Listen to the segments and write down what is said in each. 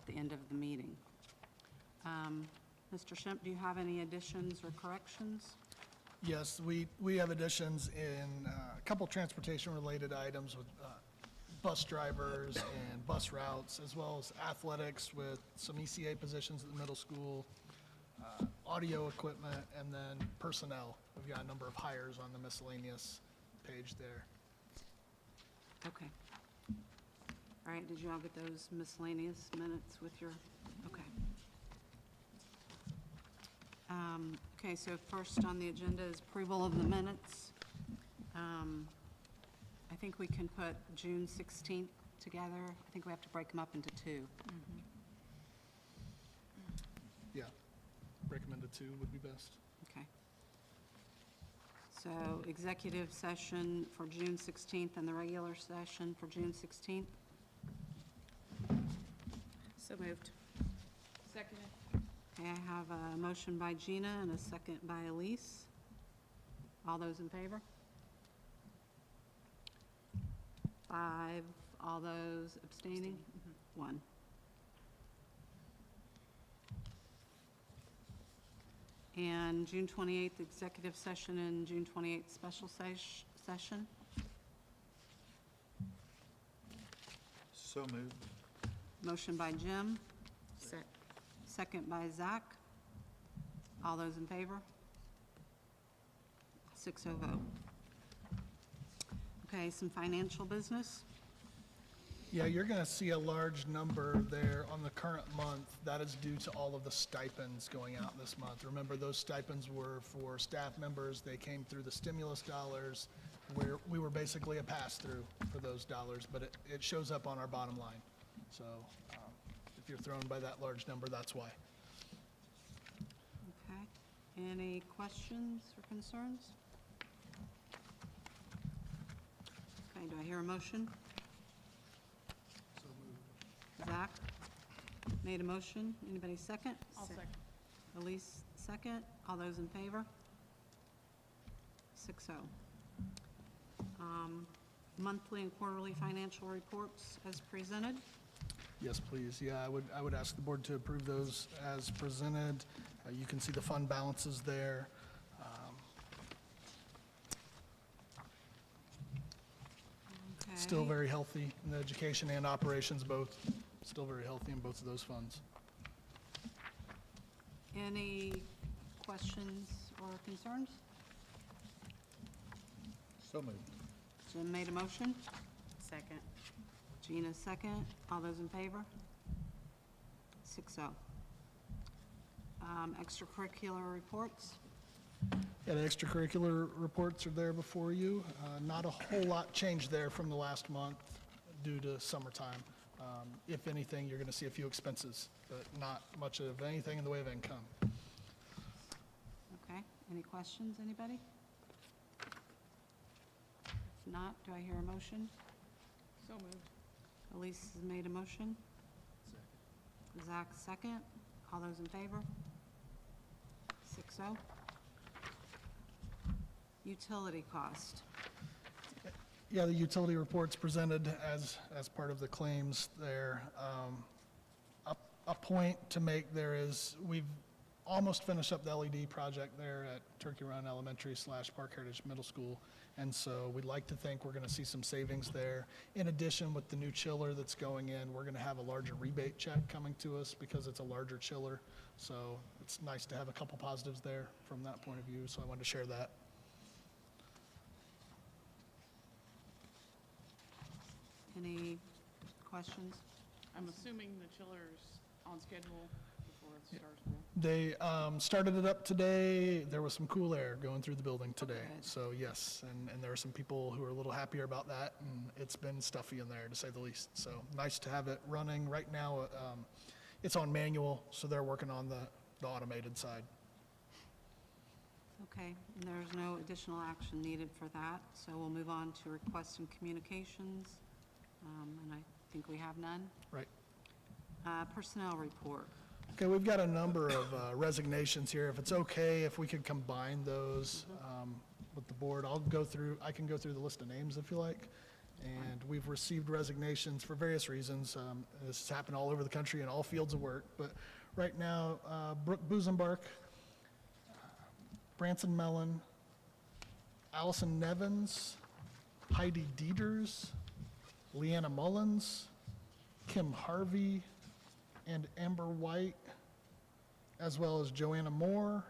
at the end of the meeting. Mr. Shemp, do you have any additions or corrections? Yes, we have additions in a couple transportation-related items with bus drivers and bus routes, as well as athletics with some ECA positions at the middle school, audio equipment, and then personnel. We've got a number of hires on the miscellaneous page there. Okay. All right, did you all get those miscellaneous minutes with your, okay. Okay, so first on the agenda is approval of the minutes. I think we can put June 16th together. I think we have to break them up into two. Yeah, recommended 2 would be best. Okay. So executive session for June 16th and the regular session for June 16th. So moved. Seconded. Okay, I have a motion by Gina and a second by Elise. All those in favor? 5. All those abstaining? 1. And June 28th executive session and June 28th special session. So moved. Motion by Jim, second by Zach. All those in favor? 6-0 vote. Okay, some financial business. Yeah, you're going to see a large number there on the current month. That is due to all of the stipends going out this month. Remember, those stipends were for staff members. They came through the stimulus dollars, where we were basically a pass-through for those dollars, but it shows up on our bottom line. So if you're thrown by that large number, that's why. Okay, any questions or concerns? Okay, do I hear a motion? Zach made a motion. Anybody second? I'll second. Elise, second. All those in favor? 6-0. Monthly and quarterly financial reports as presented. Yes, please. Yeah, I would ask the board to approve those as presented. You can see the fund balances there. Okay. Still very healthy in the education and operations, both. Still very healthy in both of those funds. Any questions or concerns? So moved. Jim made a motion. Second. Gina, second. All those in favor? 6-0. Extracurricular reports. Yeah, the extracurricular reports are there before you. Not a whole lot changed there from the last month due to summertime. If anything, you're going to see a few expenses, but not much of anything in the way of income. Okay, any questions, anybody? If not, do I hear a motion? So moved. Elise has made a motion. Zach, second. All those in favor? 6-0. Utility cost. Yeah, the utility report's presented as part of the claims there. A point to make there is we've almost finished up the LED project there at Turkey Run Elementary / Park Heritage Middle School. And so we'd like to think we're going to see some savings there. In addition, with the new chiller that's going in, we're going to have a larger rebate check coming to us because it's a larger chiller. So it's nice to have a couple positives there from that point of view. So I wanted to share that. Any questions? I'm assuming the chiller's on schedule before it starts. School. They started it up today. There was some cool air going through the building today. Good. So yes, and there are some people who are a little happier about that, and it's been stuffy in there to say the least. So nice to have it running. Right now, it's on manual, so they're working on the automated side. Okay, and there's no additional action needed for that, so we'll move on to requests and communications, and I think we have none. Right. Personnel report. Okay, we've got a number of resignations here. If it's okay, if we could combine those with the board, I can go through the list of names if you like, And we've received resignations for various reasons. This has happened all over the country in all fields of work. But right now, Brooke Busenbark, Branson Mellon, Allison Nevins, Heidi Dieters, Leanna Mullins, Kim Harvey, and Amber White, as well as Joanna Moore,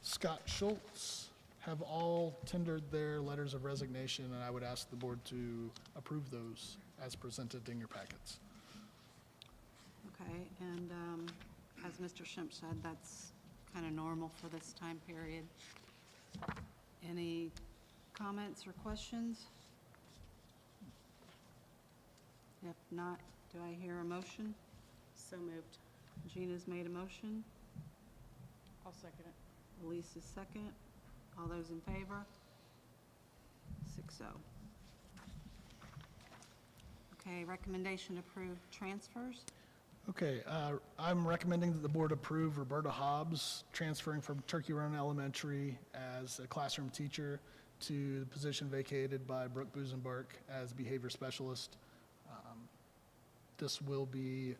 Scott Schultz, have all tendered their letters of resignation, and I would ask the board to approve those as presented in your packets. Okay, and as Mr. Schimpf said, that's kind of normal for this time period. Any comments or questions? If not, do I hear a motion? So moved. Gina's made a motion. I'll second it. Elise is second. All those in favor? 6-0. Okay, recommendation to approve transfers. Okay, I'm recommending that the board approve Roberta Hobbs transferring from Turkey Run Elementary as a classroom teacher to the position vacated by Brooke Busenbark as behavior specialist. This will be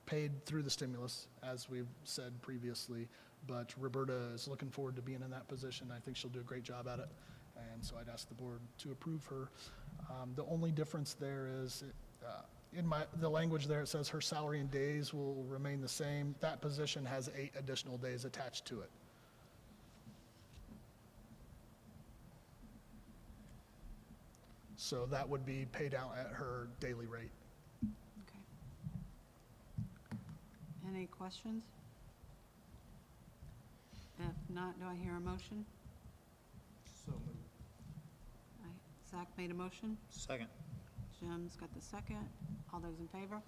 paid through the stimulus, as we've said previously, but Roberta is looking forward to being in that position. I think she'll do a great job at it, and so I'd ask the board to approve her. The only difference there is, in the language there, it says her salary and days will remain the same. That position has 8 additional days attached to it. So that would be paid out at her daily rate. Okay. Any questions? If not, do I hear a motion? So moved. Zach made a motion. Second. Jim's got the second. All those in favor?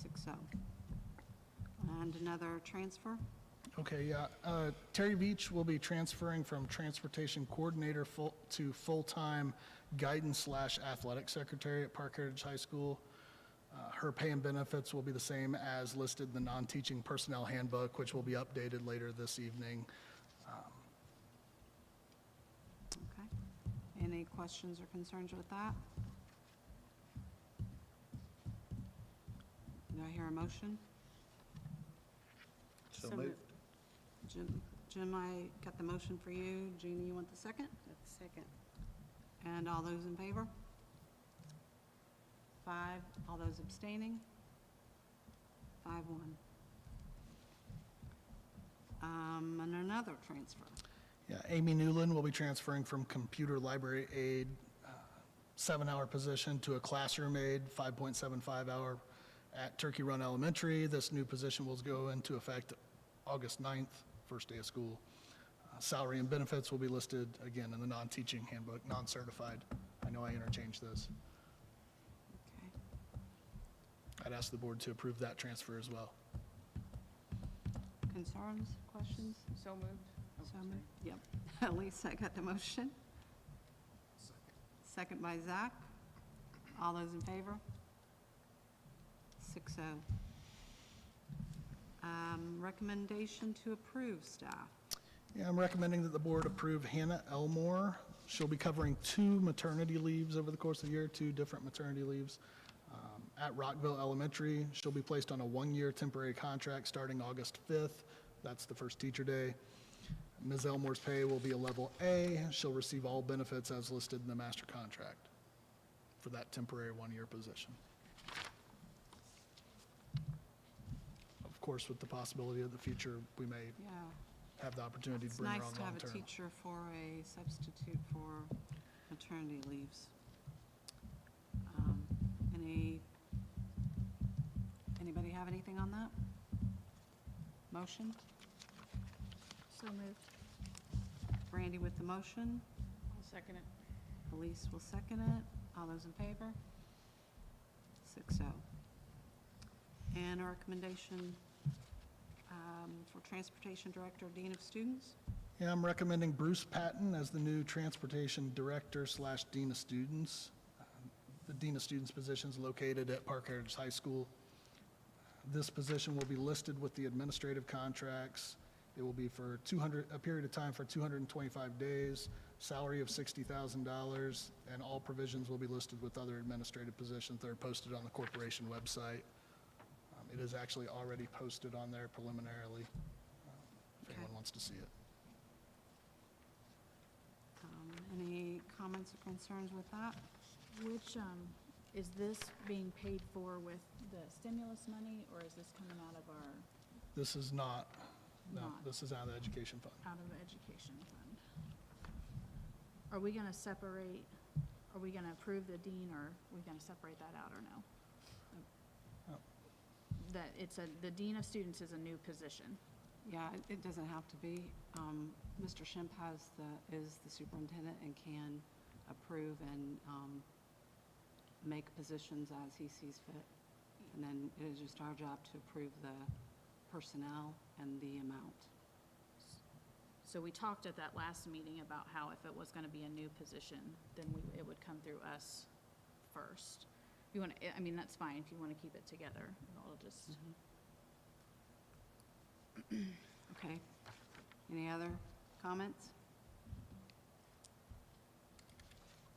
6-0. And another transfer. Okay, yeah. Terry Veach will be transferring from transportation coordinator to full-time guidance/athletic secretary at Park Heritage High School. Her pay and benefits will be the same as listed in the non-teaching personnel handbook, which will be updated later this evening. Okay. Any questions or concerns with that? Do I hear a motion? So So moved. moved. Jim, I got the motion for you. Gina, you want the second? That's second. And all those in favor? 5. All those abstaining? 5-1. And another transfer. Yeah, Amy Newland will be transferring from computer library aide, 7-hour position, to a classroom aide, 5.75 hour at Turkey Run Elementary. This new position will go into effect August 9th, first day of school. Salary and benefits will be listed again in the non-teaching handbook, non-certified. I know I interchanged those. Okay. I'd ask the board to approve that transfer as well. Concerns, questions? So moved. Oh, So moved. Yep. Lisa got the motion. Second by Zach. All those in favor? 6-0. Recommendation to approve staff. Yeah, I'm recommending that the board approve Hannah Elmore. She'll be covering 2 maternity leaves over the course of the year, 2 different maternity leaves. At Rockville Elementary, she'll be placed on a 1-year temporary contract starting August 5th. That's the first teacher day. Ms. Elmore's pay will be a level A. She'll receive all benefits as listed in the master contract for that temporary 1-year position. Of course, with the possibility of the future, we may Yeah. have the opportunity to It's bring her nice on to have a long-term. teacher for a substitute for maternity leaves. Anybody have anything on that? Motion? So moved. Brandy with the motion. I'll second it. Elise will second it. All those in favor? 6-0. And a recommendation for Transportation Director, Dean of Students. Yeah, I'm recommending Bruce Patton as the new Transportation Director/Dean of Students. The Dean of Students position is located at Park Heritage High School. This position will be listed with the administrative contracts. It will be for a period of time for 225 days, salary of $60,000, and all provisions will be listed with other administrative positions that are posted on the corporation website. It is actually already posted on there preliminarily, if Okay. anyone wants to see it. Any comments or concerns with that? Which, is this being paid for with the stimulus money, or is this coming out of our, This is not, no, Not. this is out of the education fund. out of the education fund? Are we gonna separate, are we gonna approve the dean, or are we gonna separate that out, or no? Oh. That it's the dean of students is a new position. Yeah, it doesn't have to be. Mr. Schimpf is the superintendent and can approve and make positions as he sees fit. And then it is just our job to approve the personnel and the amount. So we talked at that last meeting about how if it was gonna be a new position, then it would come through us first. You wanna, I mean, that's fine if you wanna keep it together. I'll just, Okay. Any other comments?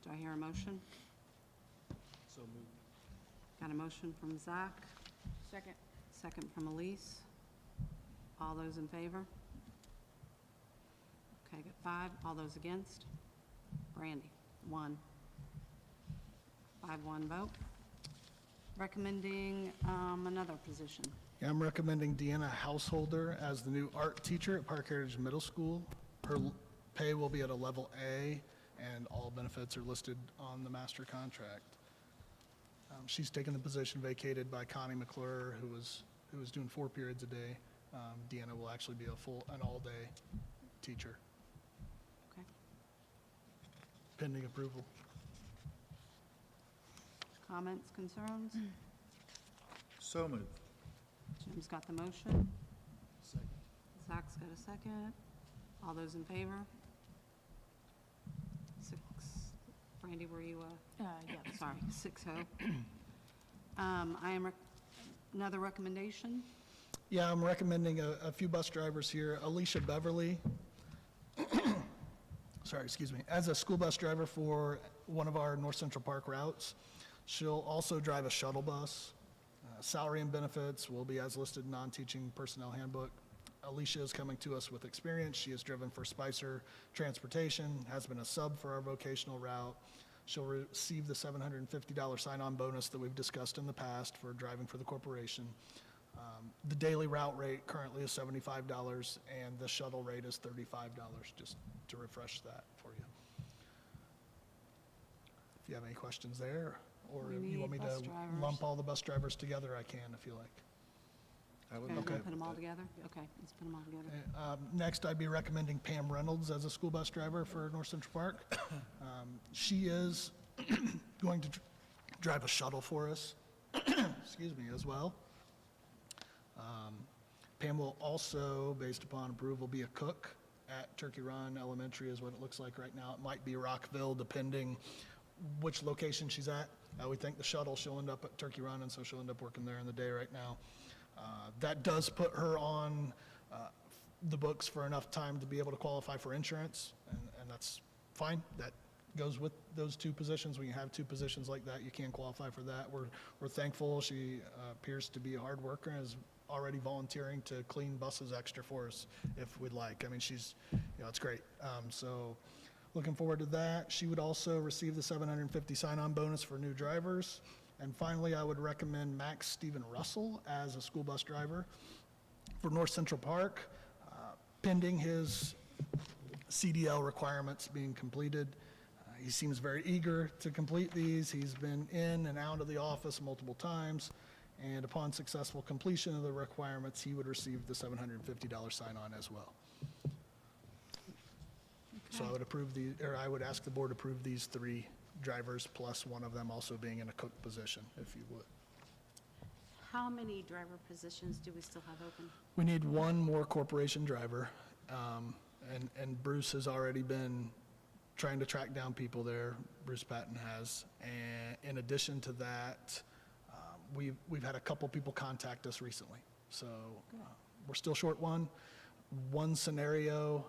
Do I hear a motion? So moved. Got a motion from Zach, second. second from Elise. All those in favor? Okay, got 5. All those against? Brandy, 1. 5-1 vote. Recommending another position. Yeah, I'm recommending Deanna Householder as the new art teacher at Park Heritage Middle School. Her pay will be at a level A, and all benefits are listed on the master contract. She's taken the position vacated by Connie McClure, who was doing 4 periods a day. Deanna will actually be an all-day teacher, Okay. pending approval. Comments, concerns? So moved. Jim's got the motion. Second. Zach's got a second. All those in favor? 6. Brandy, were you Yeah. sorry, 6-0. Another recommendation? Yeah, I'm recommending a few bus drivers here. Alicia Beverly, sorry, excuse me, as a school bus driver for one of our North Central Park routes. She'll also drive a shuttle bus. Salary and benefits will be as listed in non-teaching personnel handbook. Alicia is coming to us with experience. She has driven for Spicer Transportation, has been a sub for our vocational route. She'll receive the $750 sign-on bonus that we've discussed in the past for driving for the corporation. The daily route rate currently is $75, and the shuttle rate is $35, just to refresh that for you. If you have any questions there, or We if you want me need bus to drivers. lump all the bus drivers together, I can if you like. I would Okay, look we'll at put them all that. together? Okay, let's put them all together. Next, I'd be recommending Pam Reynolds as a school bus driver for North Central Park. She is going to drive a shuttle for us, excuse me, as well. Pam will also, based upon approval, be a cook at Turkey Run Elementary is what it looks like right now. It might be Rockville, depending which location she's at. We think the shuttle, she'll end up at Turkey Run, and so she'll end up working there in the day right now. That does put her on the books for enough time to be able to qualify for insurance, and that's fine. That goes with those 2 positions. When you have 2 positions like that, you can qualify for that. We're thankful. She appears to be a hard worker and is already volunteering to clean buses extra for us if we'd like. I mean, she's, it's great. So looking forward to that. She would also receive the $750 sign-on bonus for new drivers. And finally, I would recommend Max Stephen Russell as a school bus driver for North Central Park, pending his CDL requirements being completed. He seems very eager to complete these. He's been in and out of the office multiple times, and upon successful completion of the requirements, he would receive the $750 sign-on as well. So I would I would ask the board to approve these 3 drivers, plus one of them also being in a cook position, if you would. How many driver positions do we still have open? We need one more corporation driver, and Bruce has already been trying to track down people there. Bruce Patton has. And in addition to that, we've had a couple people contact us recently. So we're still short one. One scenario,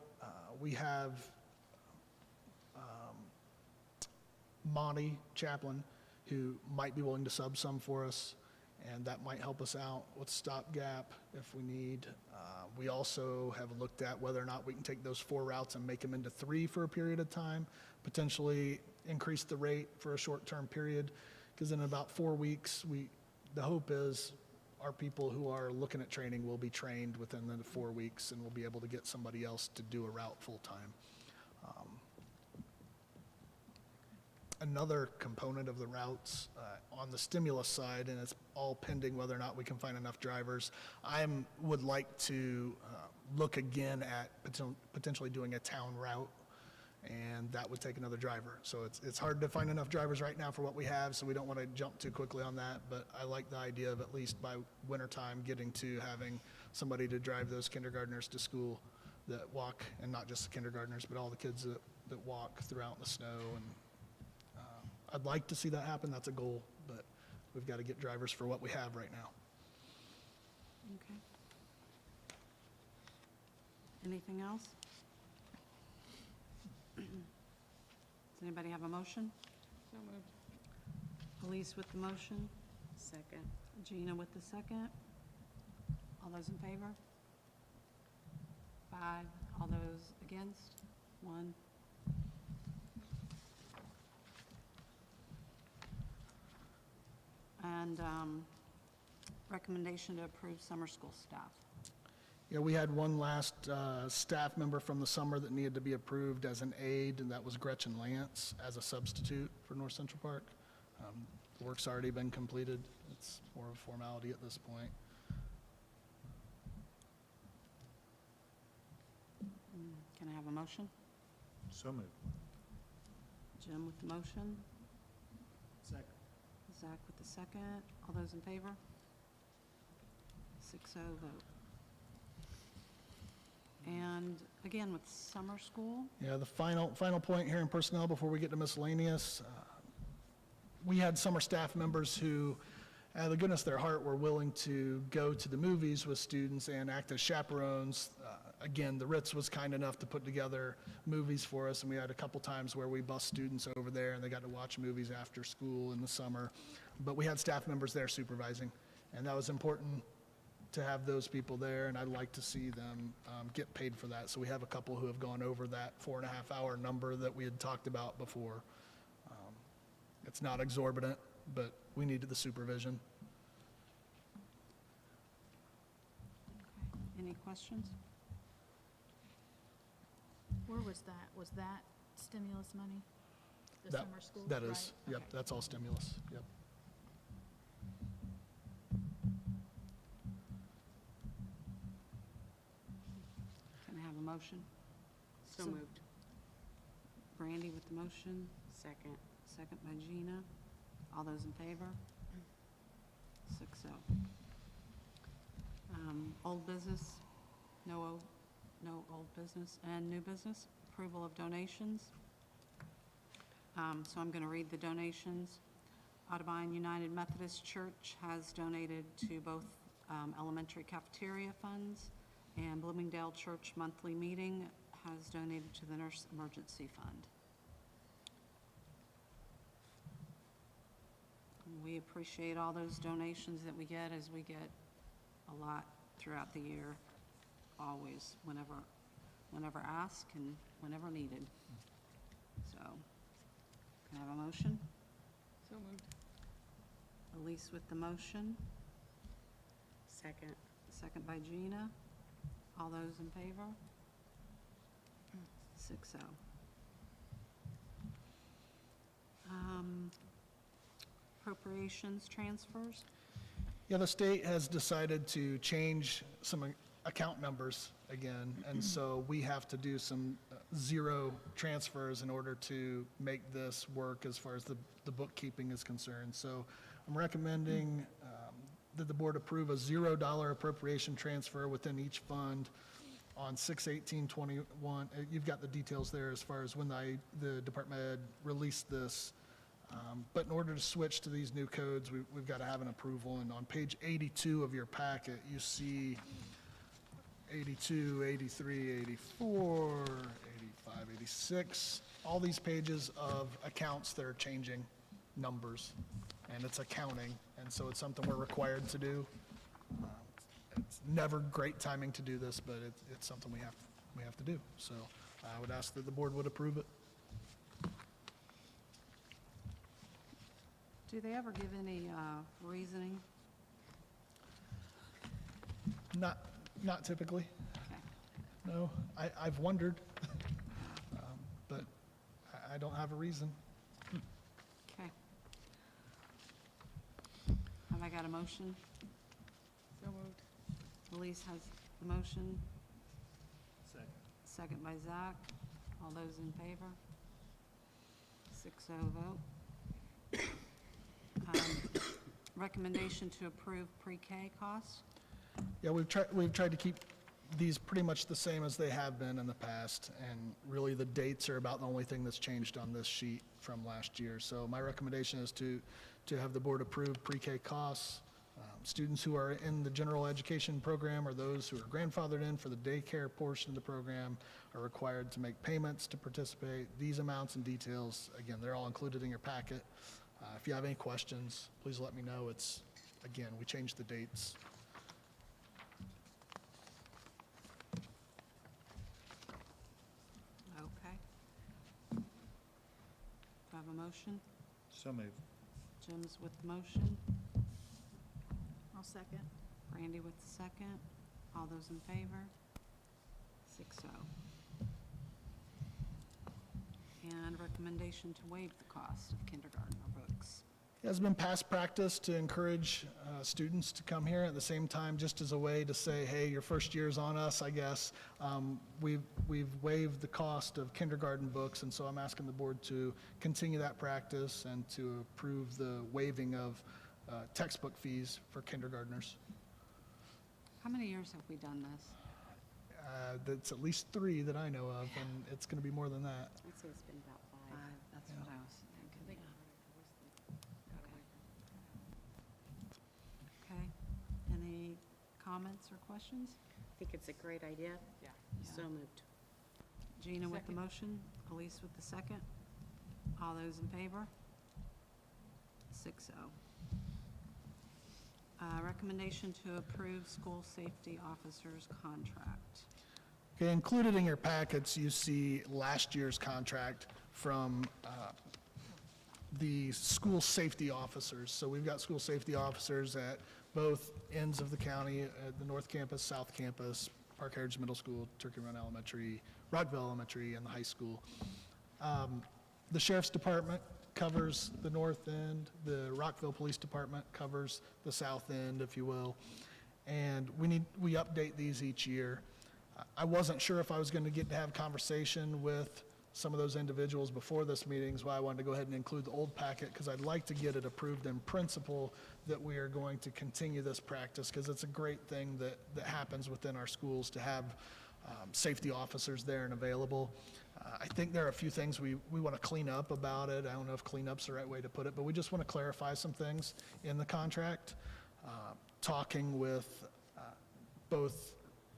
we have Monty Chaplin, who might be willing to sub some for us, and that might help us out with stopgap if we need. We also have looked at whether or not we can take those 4 routes and make them into 3 for a period of time, potentially increase the rate for a short-term period, because in about 4 weeks, the hope is our people who are looking at training will be trained within the 4 weeks, and we'll be able to get somebody else to do a route full-time. Another component of the routes on the stimulus side, and it's all pending whether or not we can find enough drivers, would like to look again at potentially doing a town route, and that would take another driver. So it's hard to find enough drivers right now for what we have, so we don't want to jump too quickly on that, but I like the idea of at least by wintertime getting to having somebody to drive those kindergartners to school that walk, and not just the kindergartners, but all the kids that walk throughout the snow. And I'd like to see that happen. That's a goal, but we've got to get drivers for what we have right now. Okay. Anything else? Does anybody have a motion? So moved. Elise with the motion, Second. Gina with the second. All those in favor? 5. All those against? 1. And recommendation to approve summer school staff. Yeah, we had one last staff member from the summer that needed to be approved as an aide, and that was Gretchen Lance as a substitute for North Central Park. The work's already been completed. It's more of a formality at this point. Can I have a motion? So moved. Jim with the motion, Second. Zach with the second. All those in favor? 6-0 vote. And again, with summer school, Yeah, the final point here in personnel before we get to miscellaneous, we had summer staff members who, out of the goodness of their heart, were willing to go to the movies with students and act as chaperones. Again, the Ritz was kind enough to put together movies for us, and we had a couple times where we bused students over there, and they got to watch movies after school in the summer. But we had staff members there supervising, and that was important to have those people there, and I'd like to see them get paid for that. So we have a couple who have gone over that 4.5-hour number that we had talked about before. It's not exorbitant, but we needed the supervision. any questions? Where was that? Was that stimulus money? The That- summer school? That is, Right, yep, okay. that's all stimulus, yep. Can I have a motion? So moved. Brandy with the motion, Second. second by Gina. All those in favor? 6-0. Old business, no old business, and new business, approval of donations. So I'm going to read the donations. Audubon United Methodist Church has donated to both elementary cafeteria funds, and Bloomingdale Church Monthly Meeting has donated to the Nurse Emergency Fund. We appreciate all those donations that we get, as we get a lot throughout the year, always, whenever asked and whenever needed. So, can I have a motion? So moved. Elise with the motion, Second. second by Gina. All those in favor? 6-0. Appropriations transfers. Yeah, the state has decided to change some account numbers again, and so we have to do some zero transfers in order to make this work as far as the bookkeeping is concerned. So I'm recommending that the board approve a $0 appropriation transfer within each fund on 6/18/21. You've got the details there as far as when the Department of Ed released this. But in order to switch to these new codes, we've got to have an approval. And on page 82 of your packet, you see 82, 83, 84, 85, 86, all these pages of accounts that are changing numbers, and it's accounting, and so it's something we're required to do. It's never great timing to do this, but it's something we have to do. So I would ask that the board would approve it. Do they ever give any reasoning? Not typically, Okay. no. I've wondered, but I don't have a reason. Okay. Have I got a motion? So moved. Elise has the motion, Second. second by Zach. All those in favor? 6-0 vote. Recommendation to approve pre-K costs? Yeah, we've tried to keep these pretty much the same as they have been in the past, and really the dates are about the only thing that's changed on this sheet from last year. So my recommendation is to have the board approve pre-K costs. Students who are in the general education program or those who are grandfathered in for the daycare portion of the program are required to make payments to participate. These amounts and details, again, they're all included in your packet. If you have any questions, please let me know. Again, we changed the dates. Okay. Do I have a motion? So moved. Jim's with the motion, I'll second. Randy with the second. All those in favor? 6-0. And recommendation to waive the cost of kindergarten books. It has been past practice to encourage students to come here at the same time, just as a way to say, hey, your first year's on us, I guess. We've waived the cost of kindergarten books, and so I'm asking the board to continue that practice and to approve the waiving of textbook fees for kindergartners. How many years have we done this? That's at least 3 that I know of, and it's going to be more than that. I'd say it's been about 5. That's Yeah. what I was thinking. Okay. Any comments or questions? I think it's a great idea. Yeah. So moved. Gina with the Second. motion, Elise with the second. All those in favor? 6-0. Recommendation to approve school safety officer's contract. Okay, included in your packets, you see last year's contract from the school safety officers. So we've got school safety officers at both ends of the county, at the North Campus, South Campus, Park Heritage Middle School, Turkey Run Elementary, Rockville Elementary, and the high school. The Sheriff's Department covers the north end, the Rockville Police Department covers the south end, if you will. And we update these each year. I wasn't sure if I was going to get to have conversation with some of those individuals before this meeting, is why I wanted to go ahead and include the old packet, because I'd like to get it approved in principle that we are going to continue this practice, because it's a great thing that happens within our schools to have safety officers there and available. I think there are a few things we want to clean up about it. I don't know if cleanup's the right way to put it, but we just want to clarify some things in the contract. Talking with both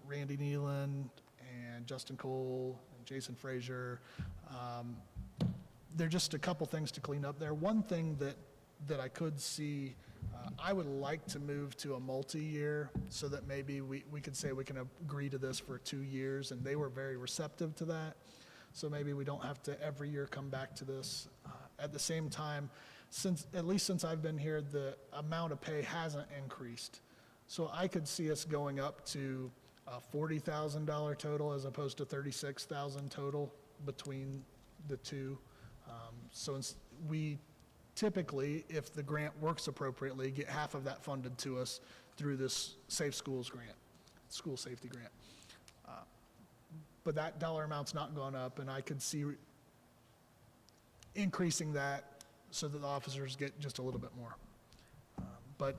Randy Nealon and Justin Cole and Jason Frazier. There are just a couple things to clean up there. One thing that I could see, I would like to move to a multi-year so that maybe we could say we can agree to this for 2 years, and they were very receptive to that. So maybe we don't have to every year come back to this. At the same time, at least since I've been here, the amount of pay hasn't increased. So I could see us going up to a $40,000 total as opposed to $36,000 total between the two. So we typically, if the grant works appropriately, get half of that funded to us through this Safe Schools grant, school safety grant. But that dollar amount's not gone up, and I could see increasing that so that the officers get just a little bit more. But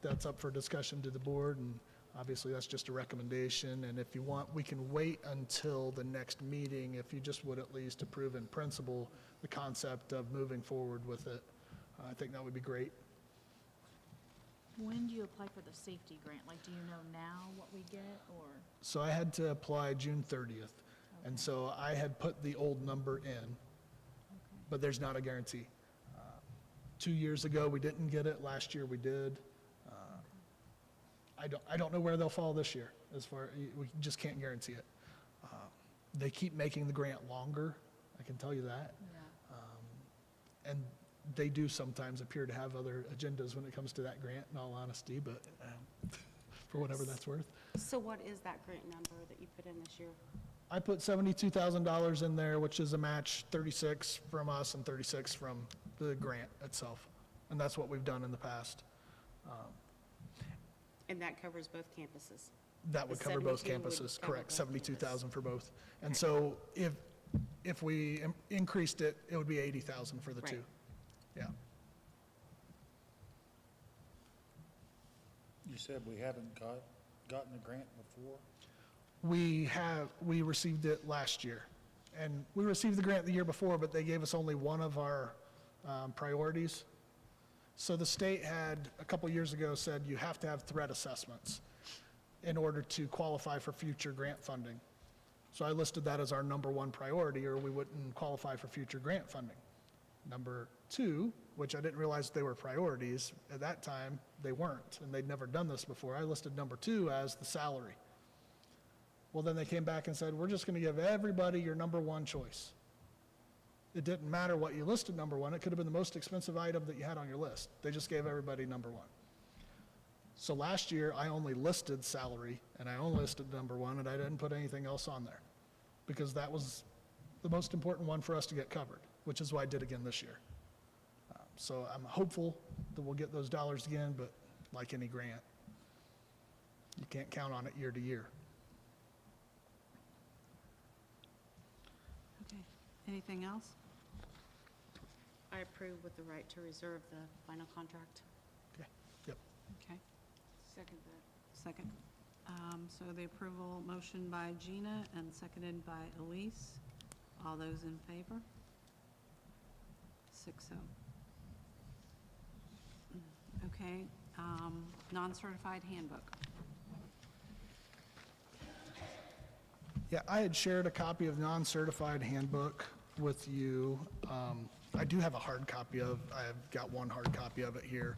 that's up for discussion to the board, and obviously that's just a recommendation. And if you want, we can wait until the next meeting if you just would at least approve in principle the concept of moving forward with it. I think that would be great. When do you apply for the safety grant? Like, do you know now what we get, or? So I had to apply June 30th, and so I had put the old number in. but there's not a guarantee. 2 years ago, we didn't get it. Last year, we did. I don't know where they'll fall this year. We just can't guarantee it. They keep making the grant longer, I can tell you that. And they do sometimes appear to have other agendas when it comes to that grant, in all honesty, but for whatever that's worth. So what is that grant number that you put in this year? I put $72,000 in there, which is a match, 36 from us and 36 from the grant itself. And that's what we've done in the past. And that covers both campuses? That would The cover both 72 would campuses, cover correct, both 72,000 for both. And Okay. so if we increased it, it would be 80,000 for the two. Right. Yeah. You said we haven't gotten a grant before? We received it last year. And we received the grant the year before, but they gave us only one of our priorities. So the state had, a couple years ago, said you have to have threat assessments in order to qualify for future grant funding. So I listed that as our number one priority, or we wouldn't qualify for future grant funding. Number two, which I didn't realize they were priorities, at that time, they weren't, and they'd never done this before. I listed number two as the salary. Well, then they came back and said, we're just going to give everybody your number one choice. It didn't matter what you listed number one. It could have been the most expensive item that you had on your list. They just gave everybody number one. So last year, I only listed salary, and I only listed number one, and I didn't put anything else on there, because that was the most important one for us to get covered, which is why I did again this year. So I'm hopeful that we'll get those dollars again, but like any grant, you can't count on it year to year. Okay, anything else? I approve with the right to reserve the final contract. Okay, yep. Okay, Second that. second. So the approval motion by Gina and seconded by Elise. All those in favor? 6-0. Okay, non-certified handbook. Yeah, I had shared a copy of non-certified handbook with you. I do have a hard copy I've got one hard copy of it here.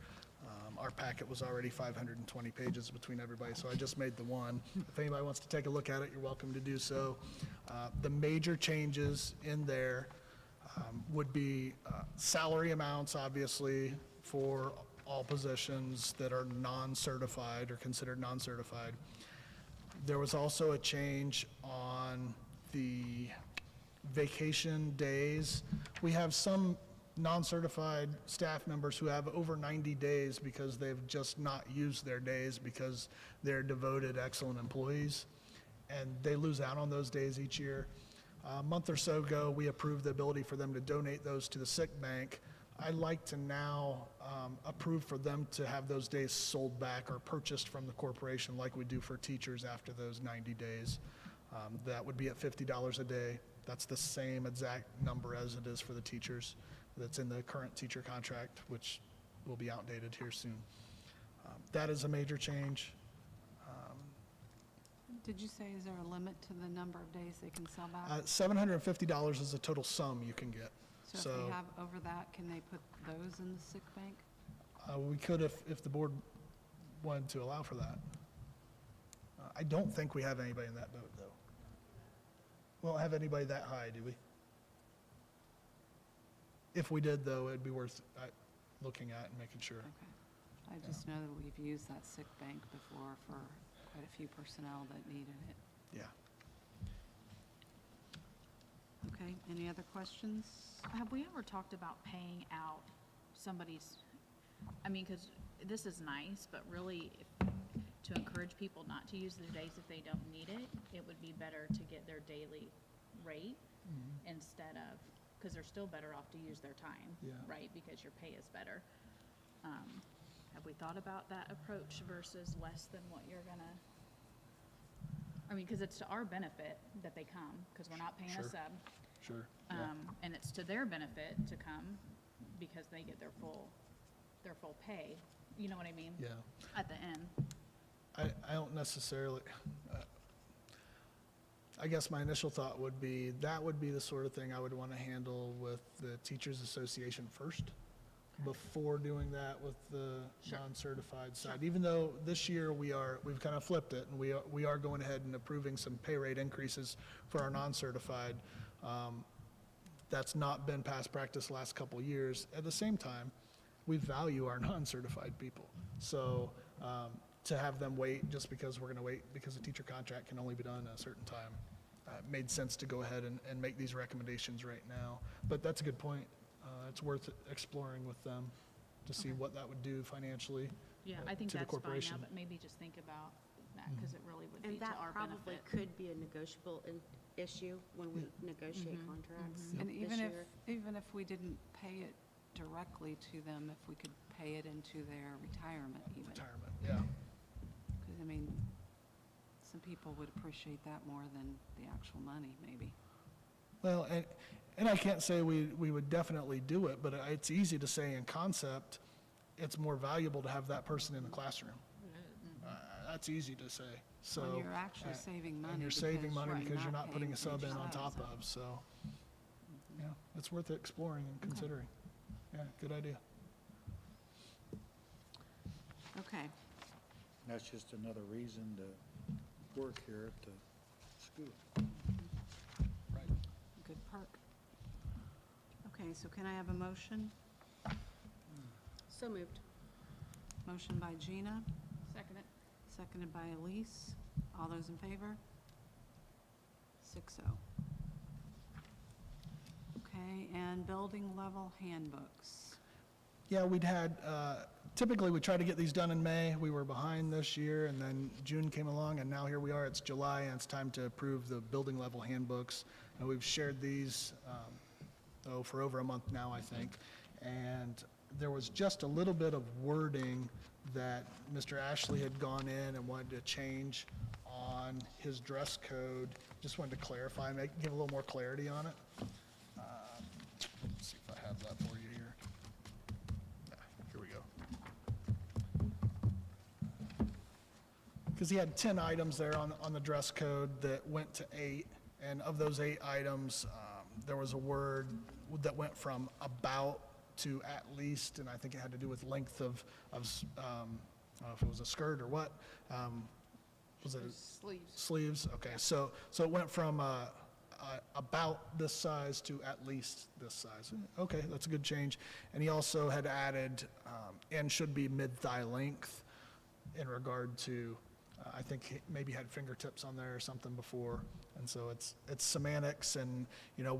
Our packet was already 520 pages between everybody, so I just made the one. If anybody wants to take a look at it, you're welcome to do so. The major changes in there would be salary amounts, obviously, for all positions that are non-certified or considered non-certified. There was also a change on the vacation days. We have some non-certified staff members who have over 90 days because they've just not used their days because they're devoted, excellent employees, and they lose out on those days each year. A month or so ago, we approved the ability for them to donate those to the sick bank. I'd like to now approve for them to have those days sold back or purchased from the corporation like we do for teachers after those 90 days. That would be at $50 a day. That's the same exact number as it is for the teachers that's in the current teacher contract, which will be outdated here soon. That is a major change. Did you say, is there a limit to the number of days they can sell back? $750 is the total sum you can get. So if we have over that, can they put those in the sick bank? We could if the board wanted to allow for that. I don't think we have anybody in that boat, though. We don't have anybody that high, do we? If we did, though, it'd be worth looking at and making sure. Okay. I just know that we've used that sick bank before for quite a few personnel that needed it. Yeah. Okay, any other questions? Have we ever talked about paying out somebody's, I mean, because this is nice, but really, to encourage people not to use their days if they don't need it, it would be better to get their daily rate instead of, because they're still better off to use their time, Yeah. right? Because your pay is better. Have we thought about that approach versus less than what you're gonna, I mean, because it's to our benefit that they come, because we're not paying a Sure. sub. Sure. Yeah. And it's to their benefit to come because they get their full pay, you know what I mean? Yeah. At the end. I don't necessarily, I guess my initial thought would be, that would be the sort of thing I would want to handle with the Teachers Association first, before doing that with the Sure. non-certified side. Even though this year we've kind of flipped it, and we are going ahead and approving some pay rate increases for our non-certified. That's not been past practice the last couple of years. At the same time, we value our non-certified people. So to have them wait just because we're going to wait because the teacher contract can only be done at a certain time, it made sense to go ahead and make these recommendations right now. But that's a good point. It's worth exploring with them to see Okay. what that would do financially. Yeah, I think to the that's fine now, corporation. but maybe just think about that, because it really would be And to that our probably benefit. could be a negotiable issue when we negotiate Mhm, contracts And this even year. if we didn't pay it directly to them, if we could pay it into their retirement even. Retirement, yeah. Because, I mean, some people would appreciate that more than the actual money, maybe. Well, and I can't say we would definitely do it, but it's easy to say in concept, it's more valuable to have that person in the classroom. That's easy to say, so. When you're actually saving money. And you're saving because money because you're not paying putting a for sub each in on side, top so. of, so, yeah, it's worth exploring and considering. Yeah, good idea. Okay, That's just another reason to work here at the school. Right. good perk. Okay, so can I have a motion? So moved. Motion by Gina, Second it. seconded by Elise. All those in favor? 6-0. Okay, and building level handbooks. Yeah, we'd had, typically we try to get these done in May. We were behind this year, and then June came along, and now here we are. It's July, and it's time to approve the building level handbooks. And we've shared these, for over a month now, I think. And there was just a little bit of wording that Mr. Ashley had gone in and wanted to change on his dress code. Just wanted to clarify, give a little more clarity on it. Let's see if I have that for you here. Here we go. Because he had 10 items there on the dress code that went to 8, and of those 8 items, there was a word that went from about to at least, and I think it had to do with length of I don't know if it was a skirt or what. Was it Sleeves. sleeves? Okay, so it went from about this size to at least this size. Okay, that's a good change. And he also had added, and should be mid-thigh length in regard to, I think he maybe had fingertips on there or something before. And so it's semantics, and, you know,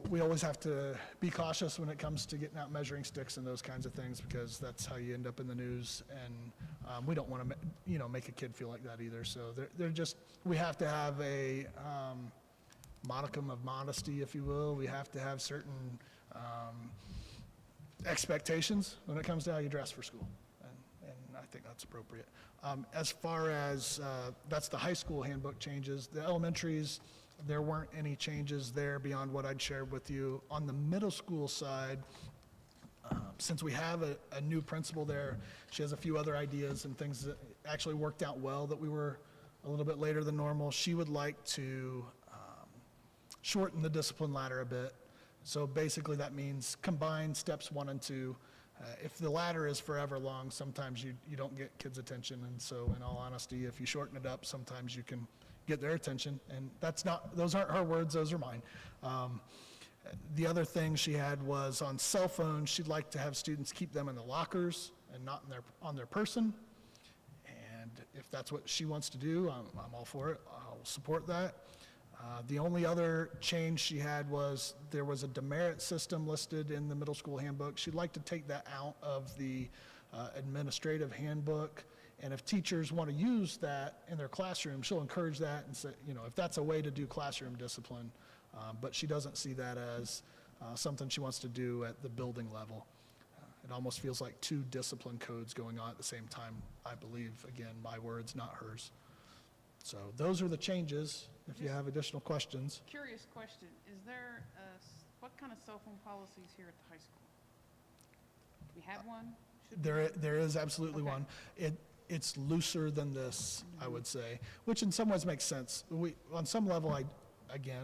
we always have to be cautious when it comes to getting out measuring sticks and those kinds of things, because that's how you end up in the news, and we don't want to, make a kid feel like that either. So they're just, we have to have a modicum of modesty, if you will. We have to have certain expectations when it comes to how you dress for school, and I think that's appropriate. As far as, that's the high school handbook changes. The elementaries, there weren't any changes there beyond what I'd shared with you. On the middle school side, since we have a new principal there, she has a few other ideas and things that actually worked out well that we were a little bit later than normal. She would like to shorten the discipline ladder a bit. So basically that means combine steps 1 and 2. If the ladder is forever long, sometimes you don't get kids' attention. And so in all honesty, if you shorten it up, sometimes you can get their attention. And those aren't her words, those are mine. The other thing she had was on cell phones, she'd like to have students keep them in the lockers and not on their person. And if that's what she wants to do, I'm all for it. I'll support that. The only other change she had was there was a demerit system listed in the middle school handbook. She'd like to take that out of the administrative handbook. And if teachers want to use that in their classroom, she'll encourage that and say, if that's a way to do classroom discipline. But she doesn't see that as something she wants to do at the building level. It almost feels like 2 discipline codes going on at the same time, I believe. Again, my words, not hers. So those are the changes, if you have additional questions. Curious question, is there, what kind of cell phone policies here at the high school? Do we have one? Should we? There is absolutely Okay. one. it's looser than this, I would say, which in some ways makes sense. On some level,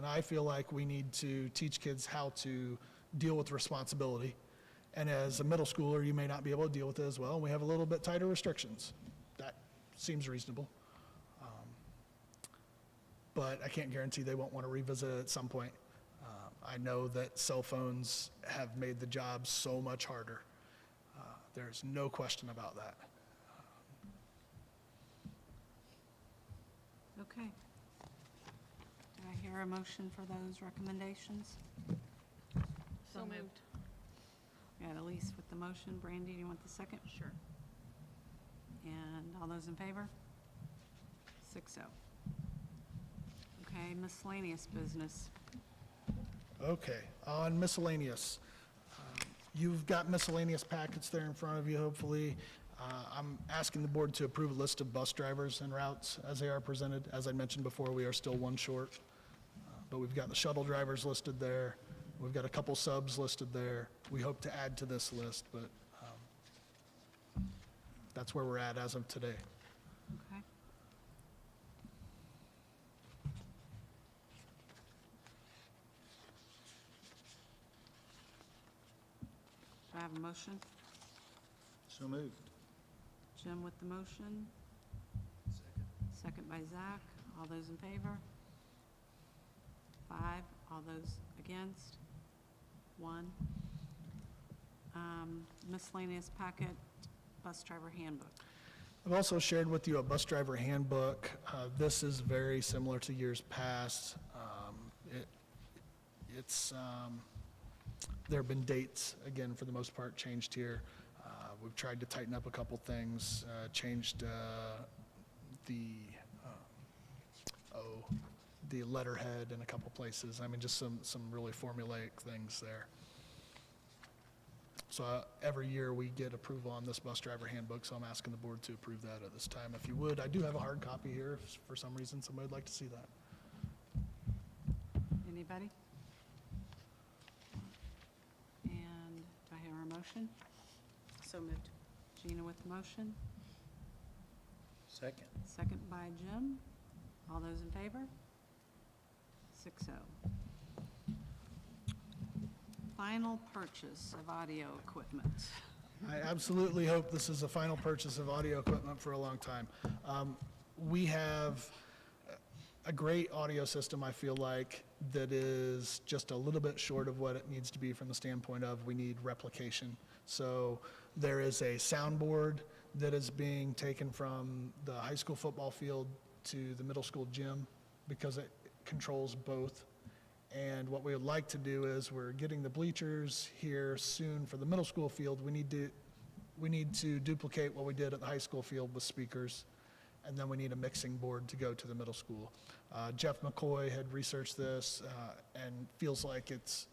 I feel like we need to teach kids how to deal with responsibility. And as a middle schooler, you may not be able to deal with it as well, and we have a little bit tighter restrictions. That seems reasonable. But I can't guarantee they won't want to revisit it at some point. I know that cell phones have made the job so much harder. There's no question about that. Okay. Do I hear a motion for those recommendations? So moved. Got Elise with the motion. Brandy, do you want the second? Sure. And all those in favor? 6-0. Okay, miscellaneous business. Okay, on miscellaneous. You've got miscellaneous packets there in front of you, hopefully. I'm asking the board to approve a list of bus drivers and routes as they are presented. As I mentioned before, we are still one short. But we've got the shuttle drivers listed there. We've got a couple subs listed there. We hope to add to this list, but that's where we're at as of today. Okay. Do I have a motion? So moved. Jim with the motion. Second by Zach. All those in favor? 5. All those against? 1. Miscellaneous packet, bus driver handbook. I've also shared with you a bus driver handbook. This is very similar to years past. There have been dates, again, for the most part, changed here. We've tried to tighten up a couple things, changed the letterhead in a couple places. I mean, just some really formulaic things there. So every year we get approval on this bus driver handbook, so I'm asking the board to approve that at this time. If you would, I do have a hard copy here if for some reason somebody would like to see that. Anybody? And do I hear a motion? So moved. Gina with the motion. Second. Second by Jim. All those in favor? 6-0. Final purchase of audio equipment. I absolutely hope this is a final purchase of audio equipment for a long time. We have a great audio system, I feel like, that is just a little bit short of what it needs to be from the standpoint of we need replication. So there is a soundboard that is being taken from the high school football field to the middle school gym because it controls both. And what we would like to do is we're getting the bleachers here soon for the middle school field. We need to duplicate what we did at the high school field with speakers, and then we need a mixing board to go to the middle school. Jeff McCoy had researched this and feels like it's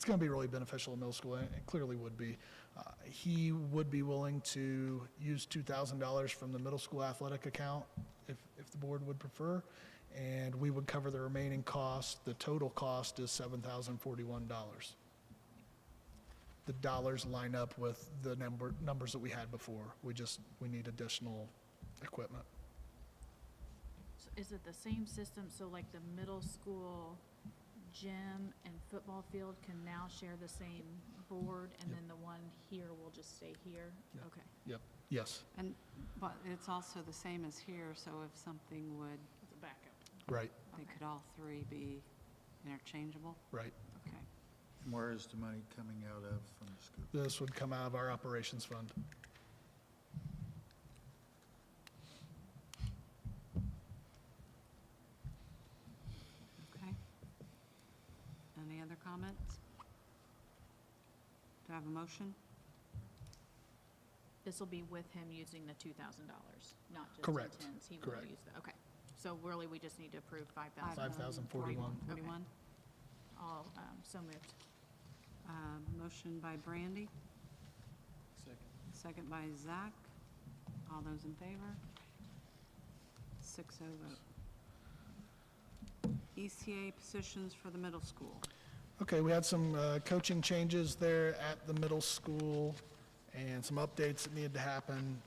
going to be really beneficial in middle school, and it clearly would be. He would be willing to use $2,000 from the middle school athletic account if the board would prefer, and we would cover the remaining cost. The total cost is $7,041. The dollars line up with the numbers that we had before. We need additional equipment. So is it the same system, so like the middle school gym and football field can now share the same board, and Yep. then the one here will just stay here? Yep. Okay. Yep, yes, But it's also the same as here, so if something would, It's a backup. right, they could all three be interchangeable? right. Okay. And where is the money coming out of from the school? This would come out of our operations fund. Okay. Any other comments? Do I have a motion? This will be with him using the $2,000, not just Correct, in tens. He will correct. use that, okay. So really, we just need to approve 5,000. 5,041. 41. All, so moved. Motion by Brandy. Second by Zach. All those in favor? 6-0 vote. ECA positions for the middle school. Okay, we had some coaching changes there at the middle school and some updates that needed to happen.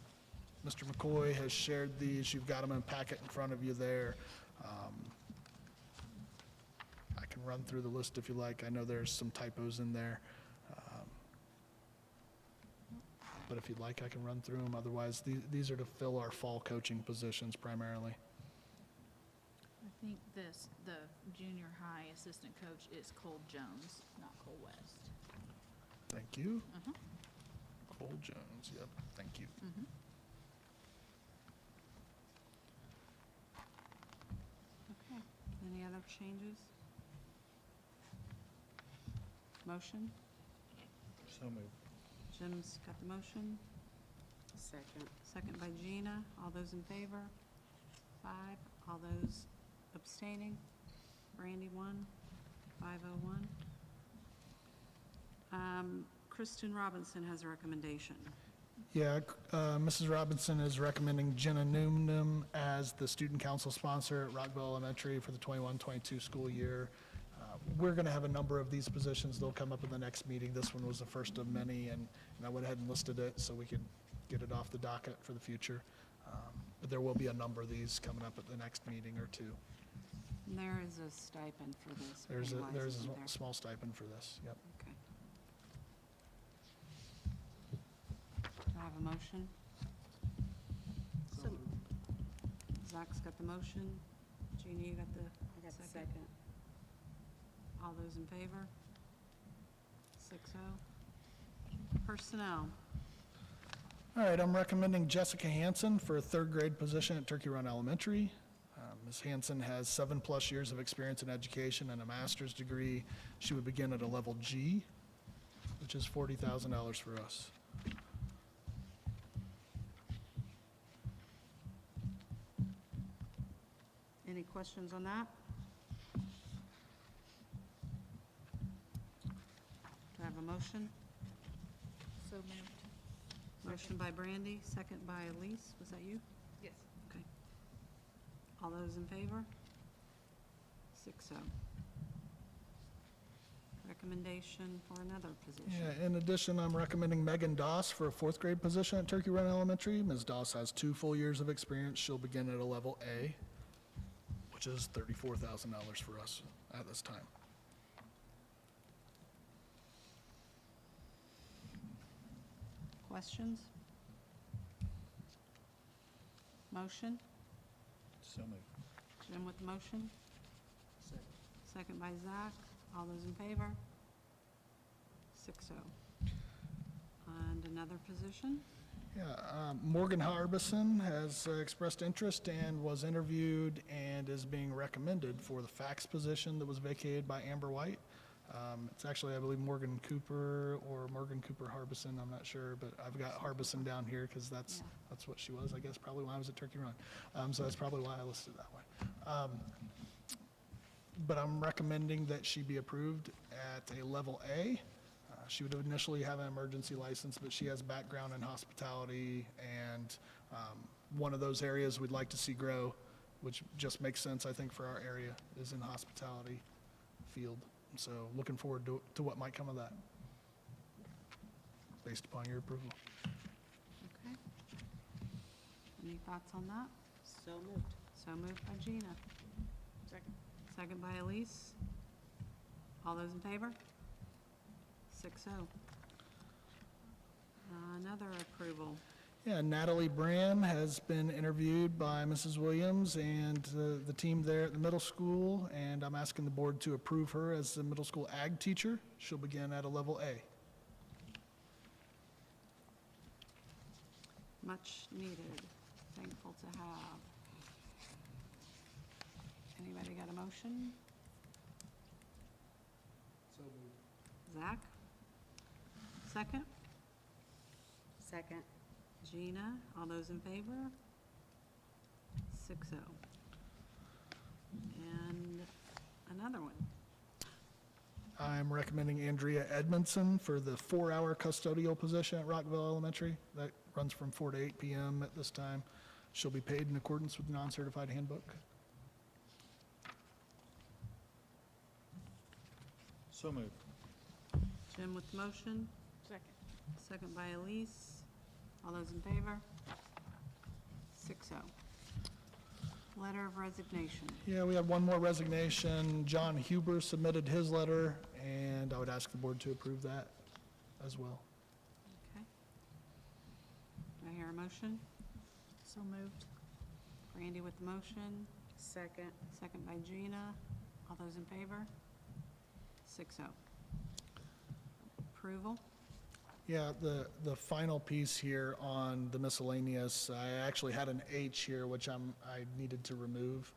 Mr. McCoy has shared these. You've got them in a packet in front of you there. I can run through the list if you like. I know there's some typos in there. But if you'd like, I can run through them. Otherwise, these are to fill our fall coaching positions primarily. I think the junior high assistant coach is Cole Jones, not Cole West. Thank you. Uh-huh. Cole Jones, yep, thank you. Mhm. Okay, any other changes? Motion? So moved. Jim's got the motion. Second. Second by Gina. All those in favor? 5. All those abstaining? Brandy, 1. 501. Kristen Robinson has a recommendation. Yeah, Mrs. Robinson is recommending Jenna Noomnum as the student council sponsor at Rockville Elementary for the 21-22 school year. We're going to have a number of these positions. They'll come up in the next meeting. This one was the first of many, and I went ahead and listed it so we could get it off the docket for the future. But there will be a number of these coming up at the next meeting or two. And there is a stipend for this. There's pay-wise, a isn't there? small stipend for this, yep. Okay. Do I have a motion? So, Zach's got the motion. Gina, you got the I got the second? second. All those in favor? 6-0. Personnel. All right, I'm recommending Jessica Hansen for a third grade position at Turkey Run Elementary. Ms. Hansen has 7+ years of experience in education and a master's degree. She would begin at a level G, which is $40,000 for us. Any questions on that? Do I have a motion? So moved. Motion by Brandy, second by Elise. Was that you? Yes. Okay. All those in favor? 6-0. Recommendation for another position. Yeah, in addition, I'm recommending Megan Doss for a fourth grade position at Turkey Run Elementary. Ms. Doss has 2 full years of experience. She'll begin at a level A, which is $34,000 for us at this time. Questions? Motion? So moved. Jim with the motion? Second by Zach. All those in favor? 6-0. And another position? Yeah, Morgan Harbison has expressed interest and was interviewed and is being recommended for the fax position that was vacated by Amber White. It's actually, I believe, Morgan Cooper or Morgan Cooper Harbison, I'm not sure, but I've got Harbison down here because that's what she was, I guess, probably when I was at Turkey Run. So that's probably why I listed it that way. But I'm recommending that she be approved at a level A. She would initially have an emergency license, but she has background in hospitality, and one of those areas we'd like to see grow, which just makes sense, I think, for our area, is in the hospitality field. So looking forward to what might come of that, based upon your approval. Okay. Any thoughts on that? So moved. So moved by Gina. Second. Second by Elise. All those in favor? 6-0. Another approval. Yeah, Natalie Brand has been interviewed by Mrs. Williams and the team there at the middle school, and I'm asking the board to approve her as the middle school ag teacher. She'll begin at a level A. Much needed. Thankful to have. Anybody got a motion? So moved. Zach? Second? Second. Gina? All those in favor? 6-0. And another one. I'm recommending Andrea Edmondson for the 4-hour custodial position at Rockville Elementary. That runs from 4 to 8 p.m. at this time. She'll be paid in accordance with the non-certified handbook. So moved. Jim with the motion, Second. second by Elise. All those in favor? letter of resignation. Yeah, we have one more resignation. John Huber submitted his letter, and I would ask the board to approve that as well. Okay. Do I hear a motion? So moved. Randy with the motion, Second. second by Gina. All those in favor? 6-0. Approval? Yeah, the final piece here on the miscellaneous, I actually had an H here, which I needed to remove.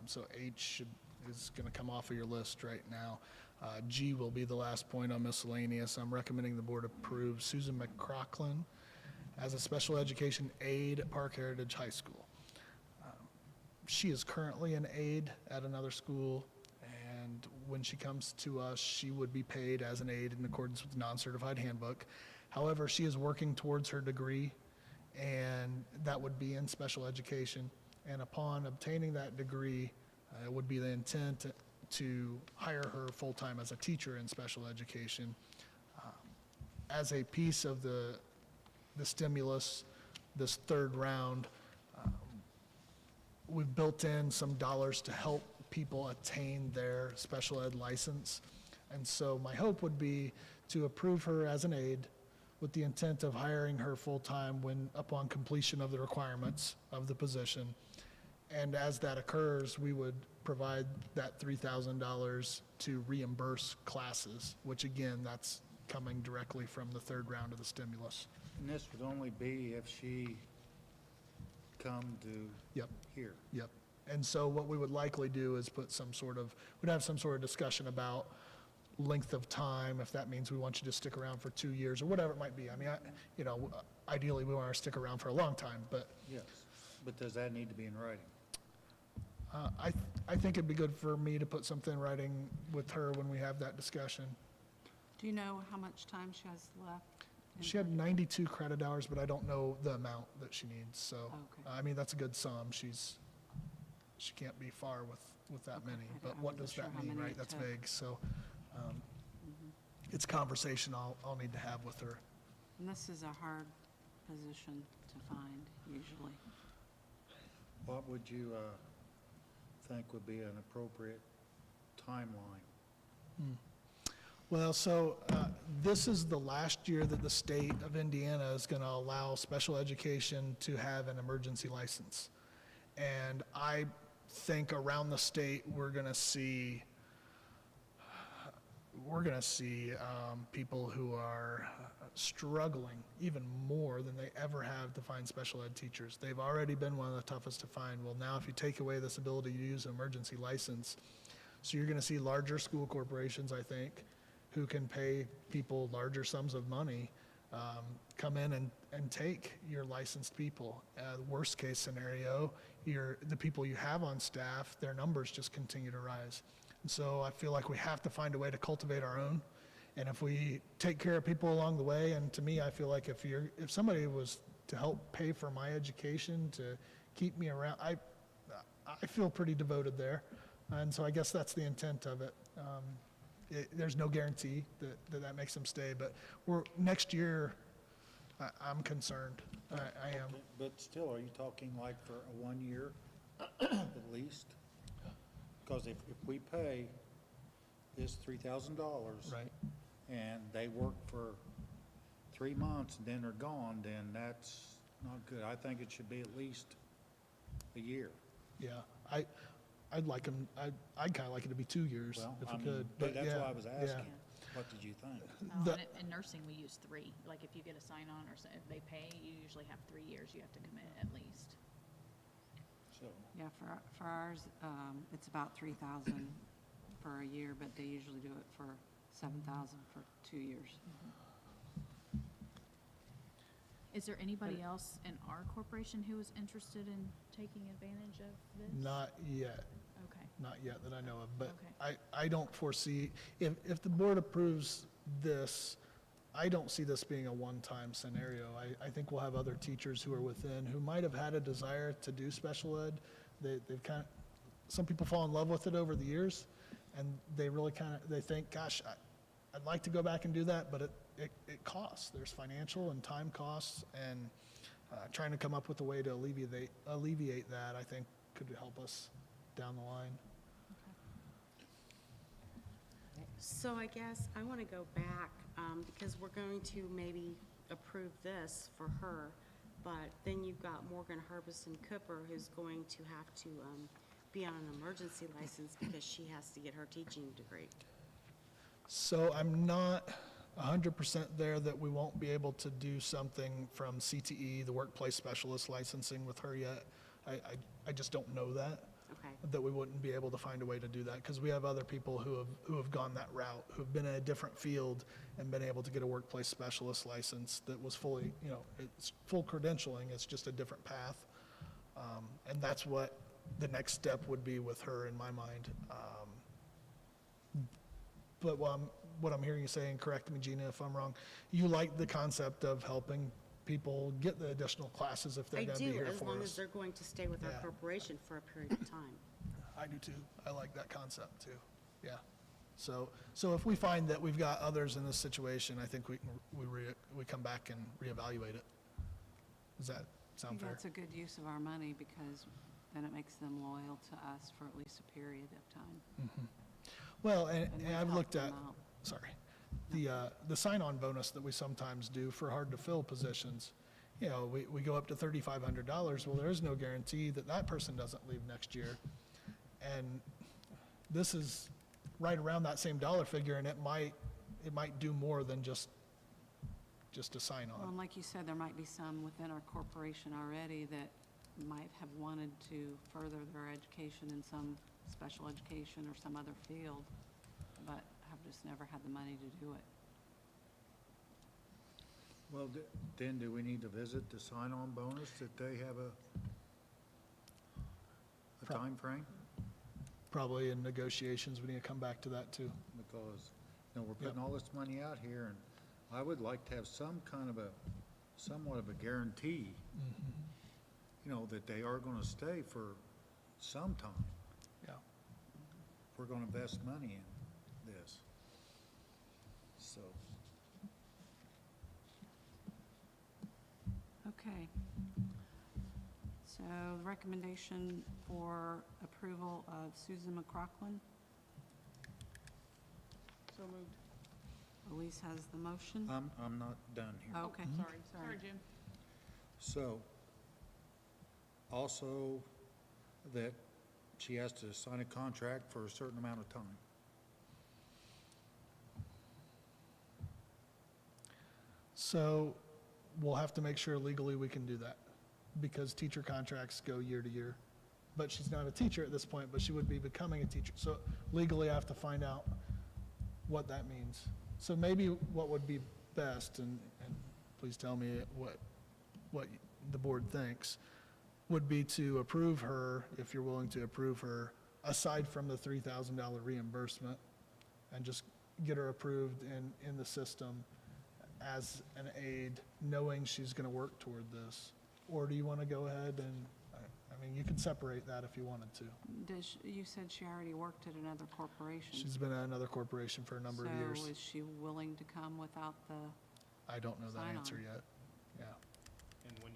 So H is going to come off of your list right now. G will be the last point on miscellaneous. I'm recommending the board approve Susan McCrocklin as a special education aide at Park Heritage High School. She is currently an aide at another school, and when she comes to us, she would be paid as an aide in accordance with the non-certified handbook. However, she is working towards her degree, and that would be in special education. And upon obtaining that degree, it would be the intent to hire her full-time as a teacher in special education. As a piece of the stimulus, this third round, we've built in some dollars to help people attain their special ed license. And so my hope would be to approve her as an aide with the intent of hiring her full-time when, upon completion of the requirements of the position. And as that occurs, we would provide that $3,000 to reimburse classes, which again, that's coming directly from the third round of the stimulus. And this would only be if she come to Yep. here. Yep. And so what we would likely do is put we'd have some sort of discussion about length of time, if that means we want you to stick around for 2 years or whatever it might be. I mean, ideally, we want her to stick around for a long time, but Yes, but does that need to be in writing? I think it'd be good for me to put something in writing with her when we have that discussion. Do you know how much time she has left? in She had her- 92 credit hours, but I don't know the amount that she needs, so, Okay. I mean, that's a good sum. She can't be far with that Okay. many, I but wasn't what does sure that how mean, many right? it That's took. vague, so, Mhm. it's a conversation I'll need to have with her. And this is a hard position to find, usually. What would you think would be an appropriate timeline? Well, so this is the last year that the state of Indiana is going to allow special education to have an emergency license. And I think around the state, we're going to see people who are struggling even more than they ever have to find special ed teachers. They've already been one of the toughest to find. Well, now if you take away this ability to use an emergency license, so you're going to see larger school corporations, I think, who can pay people larger sums of money, come in and take your licensed people. Worst case scenario, the people you have on staff, their numbers just continue to rise. And so I feel like we have to find a way to cultivate our own. And if we take care of people along the way, and to me, I feel like if somebody was to help pay for my education, to keep me around, I feel pretty devoted there. And so I guess that's the intent of it. There's no guarantee that makes them stay, but next year, I'm concerned. I am. Okay, but still, are you talking like for a 1 year at least? Because if we pay this $3,000. Right. And they work for 3 months and then they're gone, then that's not good. I think it should be at least a year. Yeah, I'd like them, I'd kind of like it to be 2 years Well, if I we mean, could. but that's yeah, why I was yeah. asking. What did you think? The- In nursing, we use 3. Like, if you get a sign-on or if they pay, you usually have 3 years you have to commit at least. So, Yeah, for ours, it's about 3,000 for a year, but they usually do it for 7,000 for 2 years. Is there anybody else in our corporation who is interested in taking advantage of this? Not yet, Okay. not yet that I know of, but Okay. I don't foresee, if the board approves this, I don't see this being a one-time scenario. I think we'll have other teachers who are within, who might have had a desire to do special ed. They've kind of, some people fall in love with it over the years, and they really they think, gosh, I'd like to go back and do that, but it costs. There's financial and time costs, and trying to come up with a way to alleviate that, I think, could help us down the line. So I guess I want to go back, because we're going to maybe approve this for her, but then you've got Morgan Harbison Cooper, who's going to have to be on an emergency license because she has to get her teaching degree. So I'm not 100% there that we won't be able to do something from CTE, the workplace specialist licensing with her yet. I just don't know that. Okay. That we wouldn't be able to find a way to do that, because we have other people who have gone that route, who've been in a different field and been able to get a workplace specialist license that was fully, it's full credentialing, it's just a different path. And that's what the next step would be with her in my mind. But what I'm hearing you say, and correct me, Gina, if I'm wrong, you like the concept of helping people get the additional classes if they're I going to be do, here as for long as us. they're going to stay with our Yeah. corporation for a period of time. I do too. I like that concept too. Yeah. So if we find that we've got others in this situation, I think we come back and reevaluate it. Does that I sound think fair? that's a good use of our money, because then it makes them loyal to us for at least a period of time. Well, and we've I've helped looked at, them out. sorry, the sign-on bonus that we sometimes do for hard-to-fill positions. We go up to $3,500. Well, there is no guarantee that that person doesn't leave next year. And this is right around that same dollar figure, and it might do more than just a Well, sign-on. and like you said, there might be some within our corporation already that might have wanted to further their education in some special education or some other field, but have just never had the money to do it. Well, then do we need to visit the sign-on bonus, that they have a Prob- time frame? Probably in negotiations, we need to come back to that too. Because, we're putting all this money out here, and I would like to have somewhat of a guarantee, that they are gonna stay for some time. Yeah. If we're gonna invest money in this. So, Okay. So the recommendation for approval of Susan McCrocklin. So moved. Elise has the motion. I'm not done here. Okay, Sorry, sorry. Jim. So, also that she has to sign a contract for a certain amount of time. So we'll have to make sure legally we can do that, because teacher contracts go year to year. But she's not a teacher at this point, but she would be becoming a teacher. So legally, I have to find out what that means. So maybe what would be best, and please tell me what the board thinks, would be to approve her, if you're willing to approve her, aside from the $3,000 reimbursement, and just get her approved in the system as an aide, knowing she's going to work toward this? Or do you want to go ahead and, you can separate that if you wanted to. You said she already worked at another corporation. She's been at another corporation for a number of years. So is she willing to come without the, I don't know that Sign answer on. yet. Yeah. And when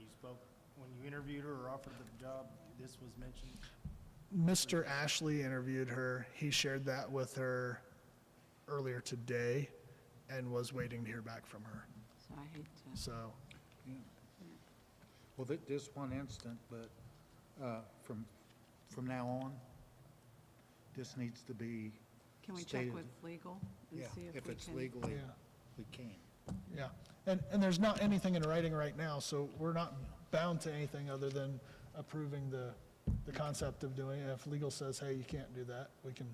you interviewed her or offered the job, this was mentioned? Mr. Ashley interviewed her. He shared that with her earlier today and was waiting to hear back from her. so I hate to, So, Yeah. Well, this one instant, but from now on, this needs to be, can we check stated. with legal and yeah, see if we can? if it's legally, yeah. we can. Yeah, and there's not anything in writing right now, so we're not bound to anything other than approving the concept of doing it. If legal says, hey, you can't do that, we can,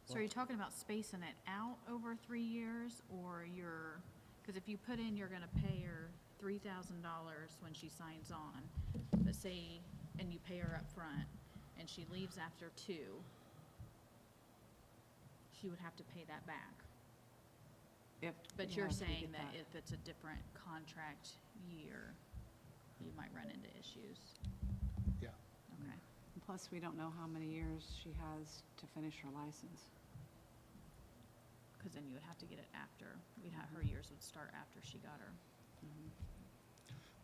So are you talking about spacing it out over 3 years, or because if you put in, you're gonna pay her $3,000 when she signs on, but say, and you pay her up front, and she leaves after 2, she would have to pay that back. But Yeah, you're if we saying get that if it's a different contract year, you might run into issues. yeah. Okay. And plus, we don't know how many years she has to finish her license. Because then you would have to get it after, her years would start after she got her.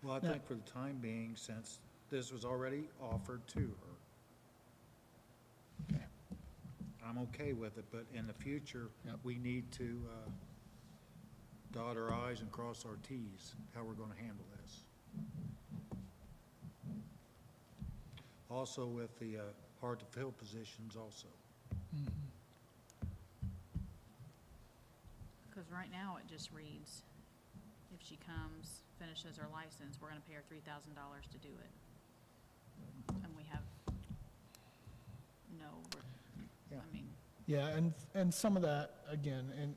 Well, I Yeah. think for the time being, since this was already offered to her. Okay. I'm okay with it, but in the future, Yep. we need to dot our i's and cross our t's, how we're gonna handle this. Also with the hard-to-fill positions also. Because right now, it just reads, if she comes, finishes her license, we're gonna pay her $3,000 to do it. And we have Yeah. I mean, Yeah, and some of that, again, and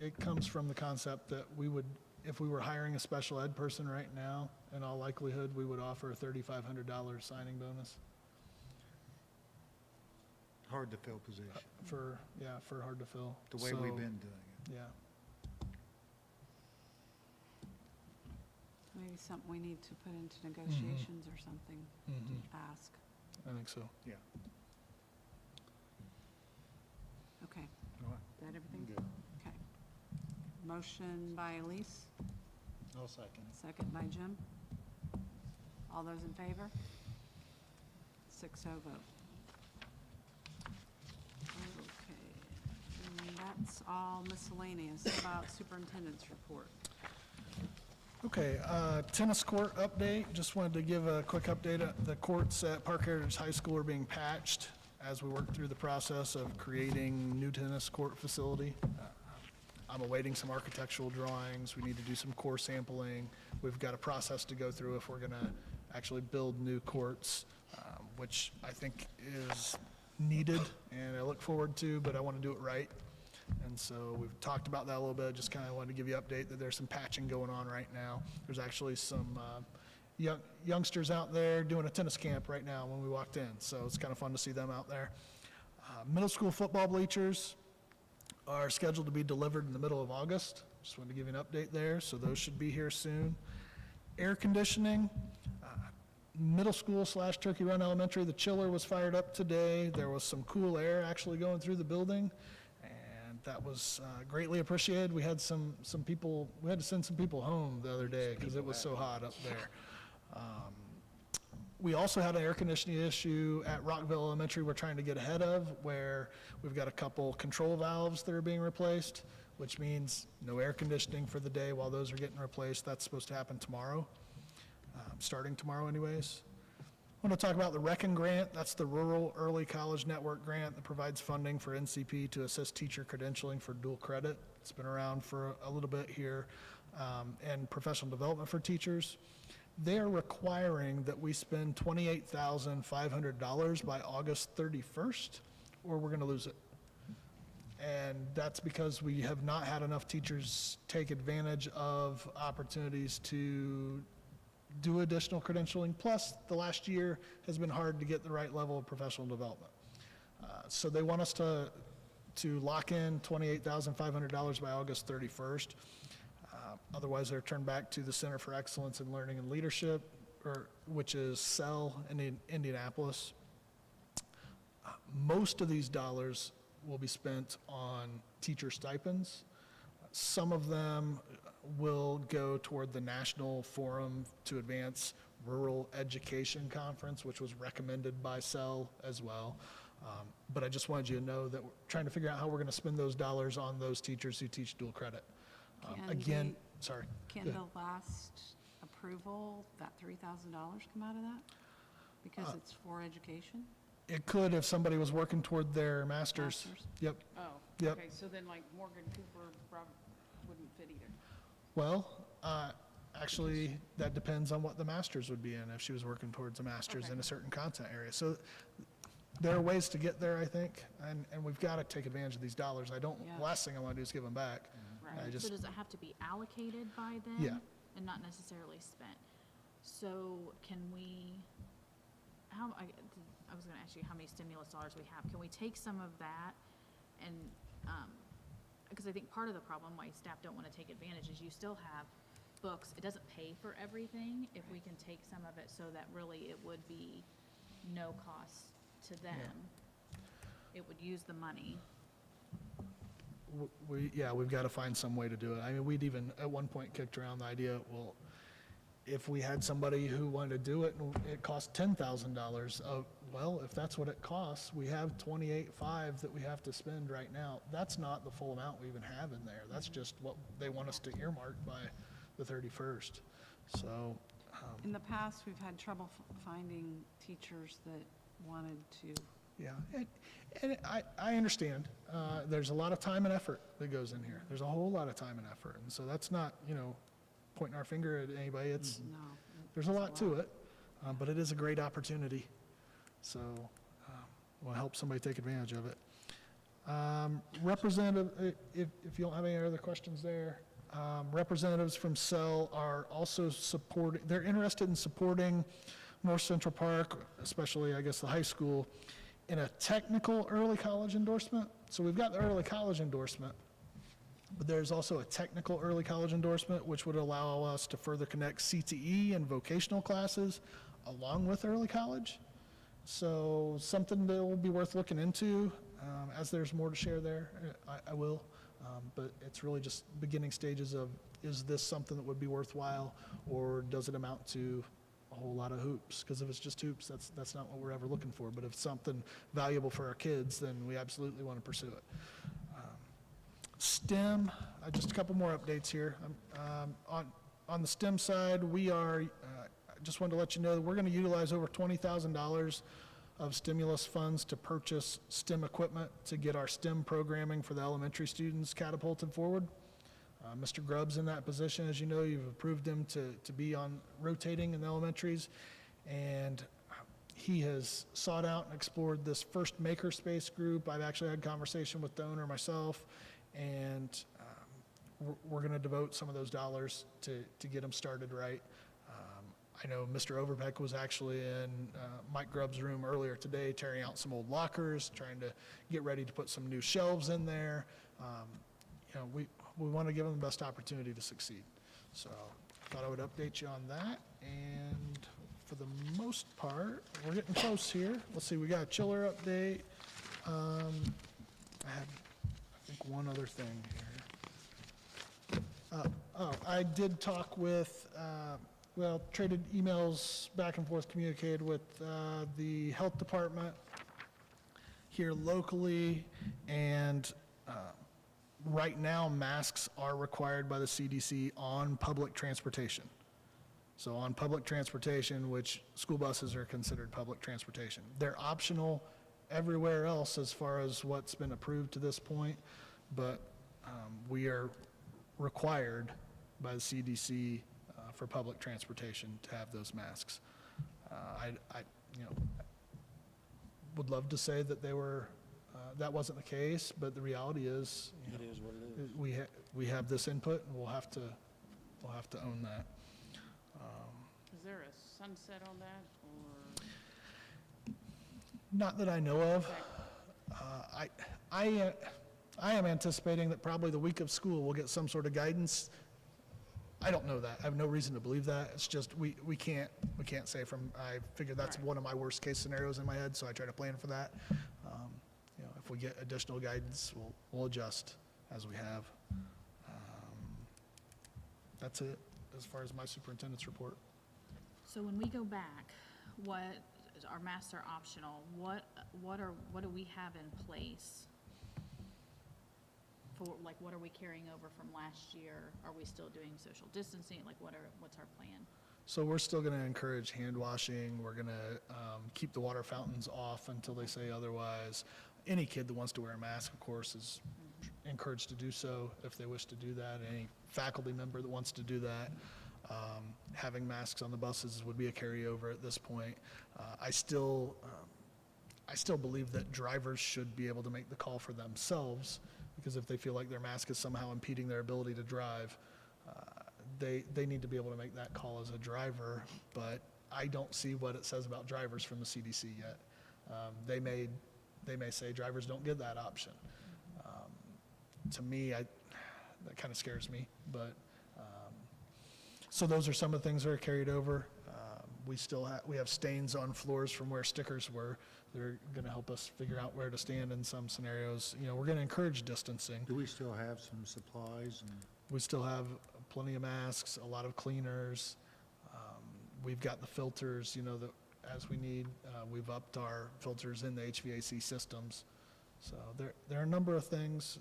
it comes from the concept that we would, if we were hiring a special ed person right now, in all likelihood, we would offer a $3,500 signing bonus Hard-to-fill position, for hard to fill. the way we've So, been doing it. Yeah, Maybe something we need to put into negotiations or something, mhm, ask. I think so. Yeah. Okay, All right. that everything? Good. Okay. Motion by Elise, I'll second. second by Jim. All those in favor? 6-0 vote. Okay, and that's all miscellaneous. About superintendent's report. Okay, tennis court update. Just wanted to give a quick update. The courts at Park Heritage High School are being patched as we work through the process of creating new tennis court facility. I'm awaiting some architectural drawings. We need to do some core sampling. We've got a process to go through if we're going to actually build new courts, which I think is needed and I look forward to, but I want to do it right. And so we've talked about that a little bit. Just kind of wanted to give you an update that there's some patching going on right now. There's actually some youngsters out there doing a tennis camp right now when we walked in. So it's kind of fun to see them out there. Middle school football bleachers are scheduled to be delivered in the middle of August. Just wanted to give you an update there. So those should be here soon. Air conditioning, middle school / Turkey Run Elementary, the chiller was fired up today. There was some cool air actually going through the building. That was greatly appreciated. We had some people, we had to send some people home the other day because it was so hot up there. We also had an air conditioning issue at Rockville Elementary we're trying to get ahead of, where we've got a couple control valves that are being replaced, which means no air conditioning for the day while those are getting replaced. That's supposed to happen tomorrow, starting tomorrow anyways. I want to talk about the Reckon Grant. That's the Rural Early College Network grant that provides funding for NCP to assist teacher credentialing for dual credit. It's been around for a little bit here, and professional development for teachers. They're requiring that we spend $28,500 by August 31st, or we're going to lose it. And that's because we have not had enough teachers take advantage of opportunities to do additional credentialing, plus the last year has been hard to get the right level of professional development. So they want us to lock in $28,500 by August 31st. Otherwise, they're turned back to the Center for Excellence in Learning and Leadership, which is CEL in Indianapolis. Most of these dollars will be spent on teacher stipends. Some of them will go toward the National Forum to Advance Rural Education Conference, which was recommended by CEL as well. But I just wanted you to know that we're trying to figure out how we're going to spend those dollars on those teachers who teach dual credit. Again, sorry. Can Go ahead. the last approval, that $3,000 come out of that? Because it's for education? It could if somebody was working toward their master's. Masters? Yep. Oh, Yep. okay, so then like Morgan Cooper wouldn't fit either. Well, actually, that depends on what the master's would be in, if she was working towards a master's Okay. in a certain content area. So there are ways to get there, I think, and we've got to take advantage of these dollars. Yeah. Last thing I want to do is give them back. Right. I just, so does it have to be allocated by them? Yeah. And not necessarily spent? So can we, I was gonna ask you how many stimulus dollars we have. Can we take some of that and, because I think part of the problem why staff don't want to take advantage is you still have books. It doesn't pay for everything. If we can take some of it so that really it would be no cost to them, it would use the money. we've got to find some way to do it. I mean, we'd even, at one point, kicked around the idea, well, if we had somebody who wanted to do it and it cost $10,000, well, if that's what it costs, we have 28.5 that we have to spend right now. That's not the full amount we even have in there. That's just what they want us to earmark by the 31st. So, In the past, we've had trouble finding teachers that wanted to. yeah, and I understand. There's a lot of time and effort that goes in here. There's a whole lot of time and effort. And so that's not, pointing our finger at anybody. It's, No. there's a lot to it, but it is a great opportunity. So we'll help somebody take advantage of it. Representative, if you don't have any other questions there, representatives from SEL are also supporting, they're interested in supporting North Central Park, especially, I guess, the high school, in a technical early college endorsement. So we've got the early college endorsement, but there's also a technical early college endorsement, which would allow us to further connect CTE and vocational classes along with early college. So something that will be worth looking into. As there's more to share there, I will. But it's really just beginning stages of, is this something that would be worthwhile, or does it amount to a whole lot of hoops? Because if it's just hoops, that's not what we're ever looking for. But if it's something valuable for our kids, then we absolutely want to pursue it. STEM, just a couple more updates here. On the STEM side, we are, I just wanted to let you know that we're going to utilize over $20,000 of stimulus funds to purchase STEM equipment to get our STEM programming for the elementary students catapulted forward. Mr. Grubb's in that position. As you know, you've approved him to be on rotating in the elementaries, and he has sought out and explored this first makerspace group. I've actually had conversation with the owner myself, and we're going to devote some of those dollars to get them started right. I know Mr. Overbeck was actually in Mike Grubb's room earlier today, tearing out some old lockers, trying to get ready to put some new shelves in there. We want to give them the best opportunity to succeed. So thought I would update you on that. And for the most part, we're getting close here. Let's see, we got a chiller update. I had, I think, one other thing here. I did talk with, traded emails back and forth, communicated with the health department here locally, and right now masks are required by the CDC on public transportation. So on public transportation, which school buses are considered public transportation. They're optional everywhere else as far as what's been approved to this point, but we are required by the CDC for public transportation to have those masks. I would love to say that they were, that wasn't the case, but the reality is, It is what it is. we have this input, and we'll have to own that. Is there a sunset on that, or? Not that I know of. I am anticipating that probably the week of school we'll get some sort of guidance. I don't know that. I have no reason to believe that. It's just we can't say from. I figure that's Right. one of my worst case scenarios in my head, so I try to plan for that. If we get additional guidance, we'll adjust as we have. That's it as far as my superintendent's report. So when we go back, our masks are optional, what do we have in place? For, what are we carrying over from last year? Are we still doing social distancing? What's our plan? So we're still going to encourage hand washing. We're going to keep the water fountains off until they say otherwise. Any kid that wants to wear a mask, of course, is encouraged to do so if they wish to do that. Any faculty member that wants to do that. Having masks on the buses would be a carryover at this point. I still believe that drivers should be able to make the call for themselves, because if they feel like their mask is somehow impeding their ability to drive, they need to be able to make that call as a driver. But I don't see what it says about drivers from the CDC yet. They may say drivers don't get that option. To me, that kind of scares me. But so those are some of the things that are carried over. We have stains on floors from where stickers were. They're going to help us figure out where to stand in some scenarios. We're going to encourage distancing. Do we still have some supplies? And We still have plenty of masks, a lot of cleaners. We've got the filters, that as we need. We've upped our filters in the HVAC systems. So there are a number of things.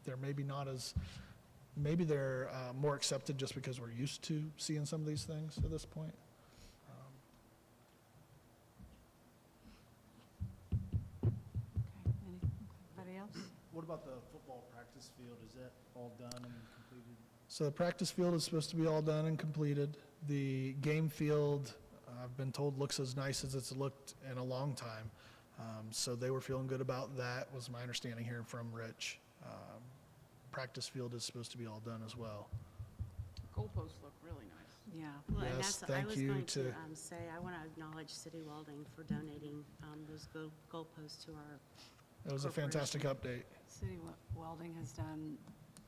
They're maybe they're more accepted just because we're used to seeing some of these things at this point. Anybody else? What about the football practice field? Is that all done and completed? So the practice field is supposed to be all done and completed. The game field, I've been told, looks as nice as it's looked in a long time. So they were feeling good about that, was my understanding here from Rich. Practice field is supposed to be all done as well. Goalposts look really nice. Yeah. Well, and Yes, that's, I thank was you going to to- say, I want to acknowledge City Welding for donating those goalposts to our, It was a fantastic update. City Welding has done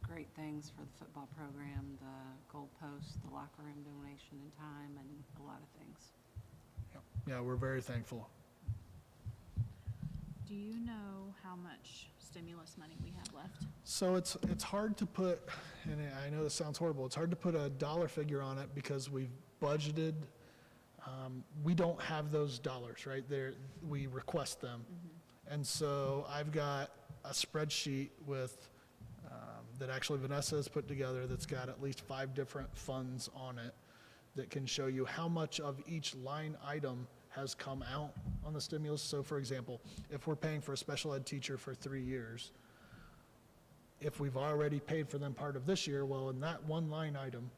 great things for the football program, the goal post, the locker room donation in time, and a lot of things. Yeah, we're very thankful. Do you know how much stimulus money we have left? So it's hard to put, and I know this sounds horrible, it's hard to put a dollar figure on it because we've budgeted. We don't have those dollars, right? We request them. And so I've got a spreadsheet that actually Vanessa has put together that's got at least 5 different funds on it that can show you how much of each line item has come out on the stimulus. So for example, if we're paying for a special ed teacher for 3 years, if we've already paid for them part of this year, well, in that one line item,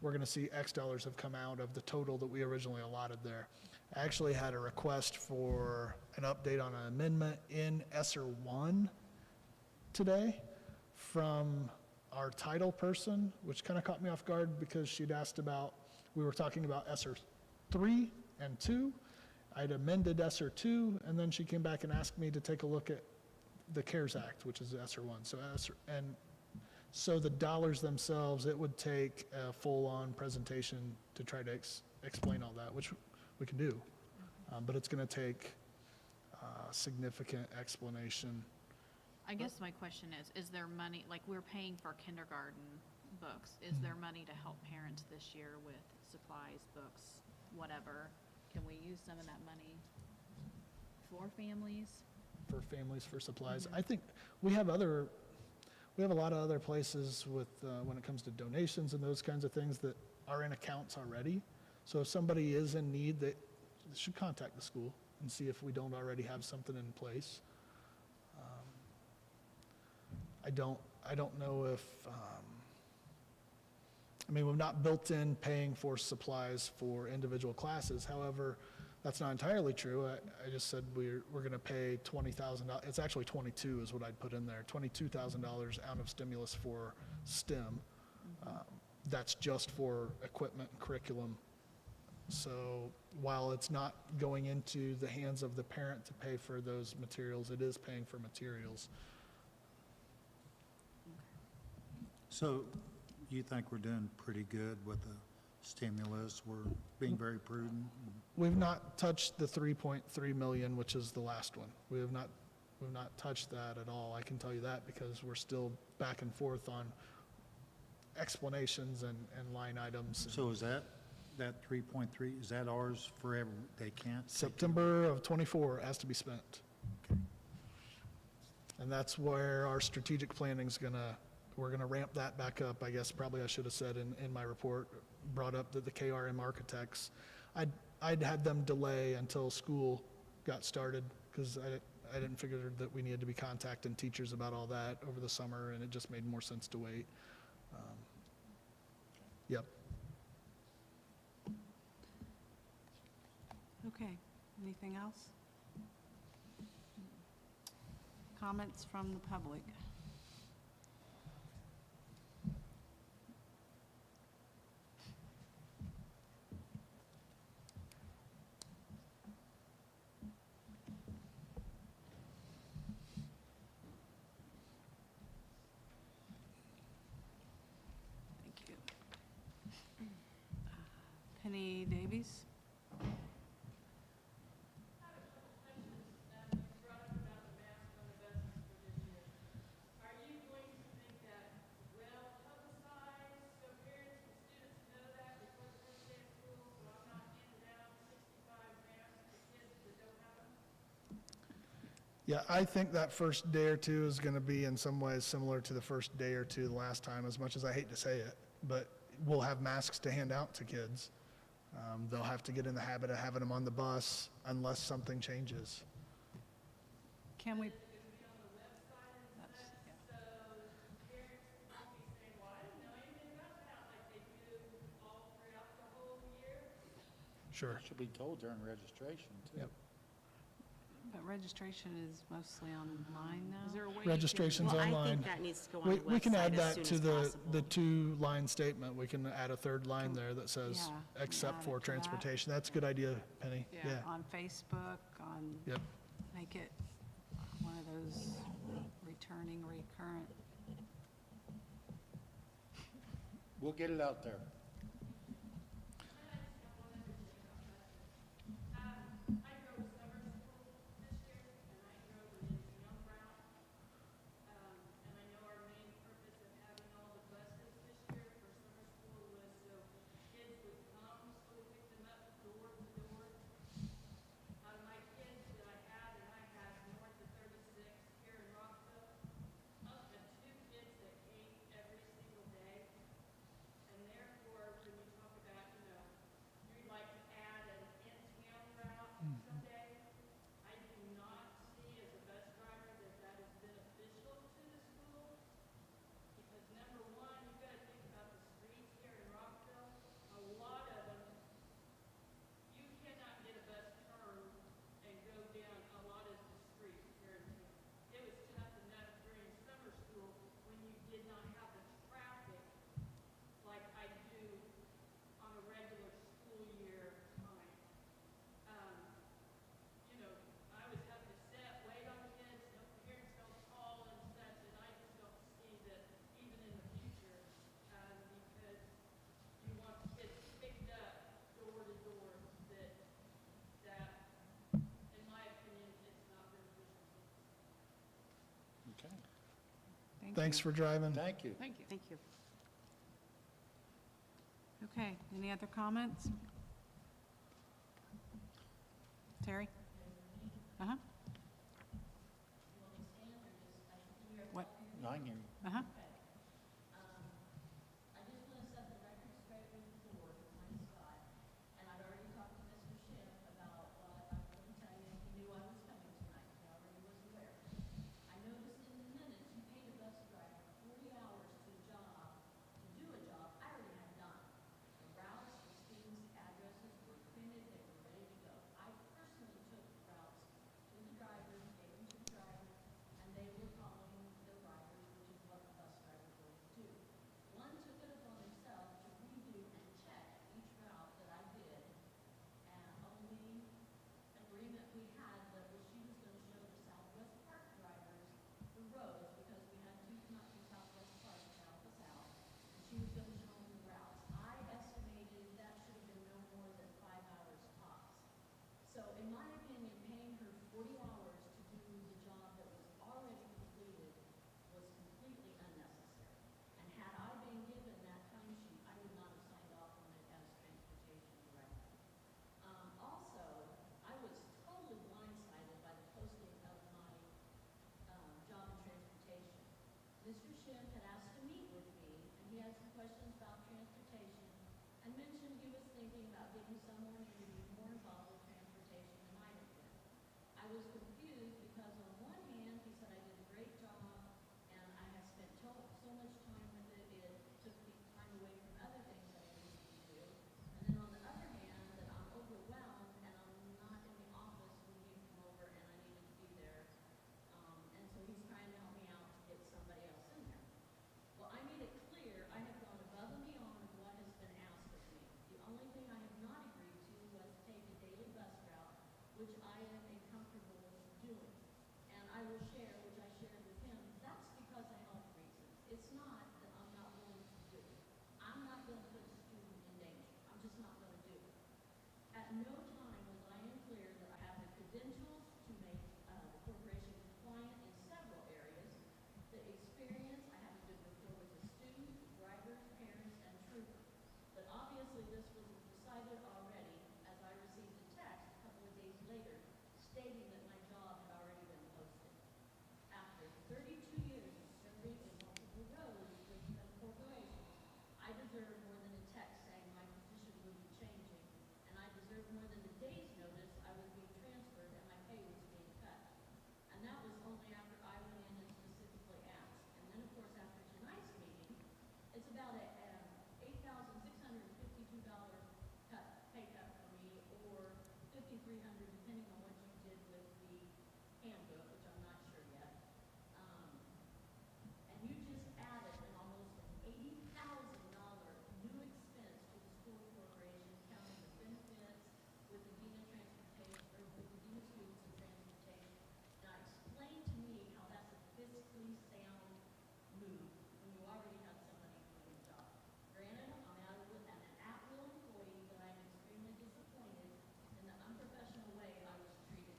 we're going to see X dollars have come out of the total that we originally allotted there. I actually had a request for an update on an amendment in ESSER 1 today from our title person, which kind of caught me off guard because she'd asked about, we were talking about ESSER 3 and 2. I'd amended ESSER 2, and then she came back and asked me to take a look at the CARES Act, which is ESSER 1. So the dollars themselves, it would take a full-on presentation to try to explain all that, which we can do. But it's going to take significant explanation. I guess my question is there money, like we're paying for kindergarten books, is there money to help parents this year with supplies, books, whatever? Can we use some of that money for families? For families, for supplies. I think we have a lot of other places with, when it comes to donations and those kinds of things that are in accounts already. So if somebody is in need, they should contact the school and see if we don't already have something in place. I don't know if, we've not built in paying for supplies for individual classes. However, that's not entirely true. I just said we're going to pay $20,000. It's actually 22 is what I'd put in there. $22,000 out of stimulus for STEM. That's just for equipment and curriculum. So while it's not going into the hands of the parent to pay for those materials, it is paying for materials. So you think we're doing pretty good with the stimulus? We're being very prudent? We've not touched the 3.3 million, which is the last one. We've not touched that at all. I can tell you that because we're still back and forth on explanations and line items. So is that 3.3, is that ours forever? They can't? September of '24 has to be spent. Okay. And that's where our strategic planning's we're gonna ramp that back up. I guess probably I should have said in my report, brought up that the KRM architects, I'd had them delay until school got started because I didn't figure that we needed to be contacting teachers about all that over the summer, and it just made more sense to wait. Yep. Okay, anything else? Comments from the public? Thank you. Penny Davies? Yeah, I think that first day or two is going to be in some ways similar to the first day or two the last time, as much as I hate to say it. But we'll have masks to hand out to kids. They'll have to get in the habit of having them on the bus unless something changes. Can we? That's- Sure. Should be told during registration, too. Yep. But registration is mostly online now? Is there a way? you can- Registration's Well, I online. think that needs to go on the We can add website as that soon to as the possible. two-line statement. We can add a third line there that says, Yeah, we except add for it to that. transportation. That's a good idea, Penny. Yeah. On Facebook, on, Yep. make it one of those returning, recurrent. We'll get it out there. Okay. Thanks for driving. Thank you. Thank you. Thank you. Okay, any other comments? Terry? Uh-huh. What? I hear you. Uh-huh. I just want to set the record straight with the board, my Scott, and I've already talked to Mr. Schiff about what I'm going to tell you. He knew I was coming tonight, he already was aware. I noticed in the minutes, you paid a bus driver 40 hours to do a job I already had done. The routes, the students' addresses were printed, they were ready to go. I personally took the routes to the drivers, gave them to the drivers, and they were following the riders, which is what the bus driver will do. One took it upon himself to redo and check each route that I did, and only agreement we had that was she was gonna show the Southwest Park drivers the roads, because we had two come up from Southwest Park to help us out, and she was gonna show them the routes. I estimated that should have been no more than 5 hours tops. So in my opinion, paying her 40 hours to do the job that was already completed was completely unnecessary. And had I been given that timesheet, I would not have signed off on it as transportation director. Also, I was totally blindsided by the posting of my job in transportation. Mr. Schiff had asked to meet with me, and he had some questions about transportation, and mentioned he was thinking about getting someone who would be more involved with transportation than I had been. I was confused because on one hand, he said I did a great job, and I had spent so much time with it, it took me time away from other things that I needed to do. And then on the other hand, that I'm overwhelmed, and I'm not in the office when you come over, and I needed to be there. And so he's trying to help me out to get somebody else in there. Well, I made it clear I have gone above and beyond what has been asked of me. The only thing I have not agreed to was take a daily bus route, which I am comfortable with about a $8,652 pay cut for me, or $5,300, depending on what you did with the handbook, which I'm not sure yet. And you just added an almost $80,000 new expense to the school corporation, counting the benefits with the dean of transportation, or with the dean of students and transportation. Now, explain to me how that's a fiscally sound move when you already have somebody doing the job. Granted, I'm an at-will employee, but I'm extremely disappointed in the unprofessional way I was treated.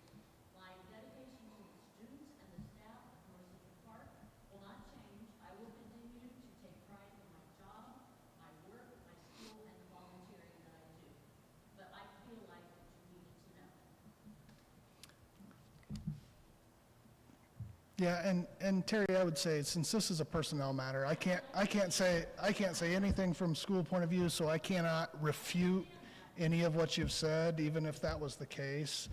My dedication to the students and the staff of North Central Park will not change. I will continue to take pride in my job, my work, my school, and the volunteering that I do. But I feel like you needed to know. Yeah, and Terry, I would say, since this is a personnel matter, I can't say anything from school point of view, so I cannot refute any of what you've said, even if that was the case.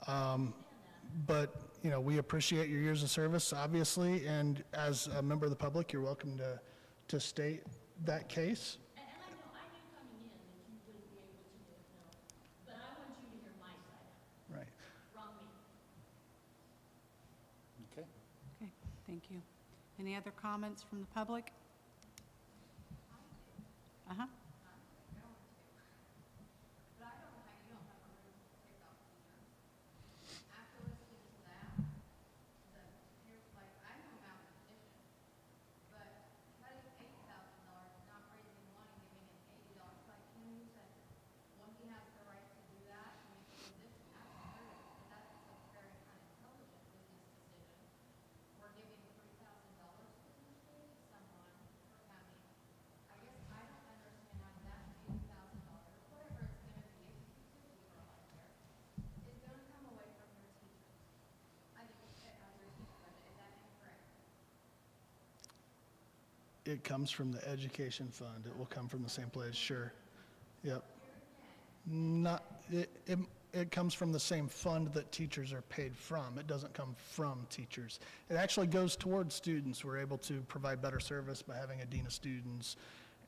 But, you know, we appreciate your years of service, obviously, and as a member of the public, you're welcome to state that case. And I knew coming in that you wouldn't be able to give no, but I want you to hear my side of it, Right. from me. Okay. Okay, thank you. Any other comments from the public? Uh-huh. But I don't know how you don't have a room to take off teachers. After listening to that, here's like, I know about the petition, but cutting $8,000, not raising one and giving him $80, like Kim, you said, well, he has the right to do that, and make a position, that's a very unintelligent business decision. We're giving $3,000 potentially to someone for coming. I guess I don't understand how that $80,000, whatever it's gonna be, if you do people out there, is gonna come away from your teachers. I think, as your teacher budget, is that incorrect? It comes from the education fund. It will come from the same place, sure. Yep. Not, it comes from the same fund that teachers are paid from. It doesn't come from teachers. It actually goes towards students. We're able to provide better service by having a dean of students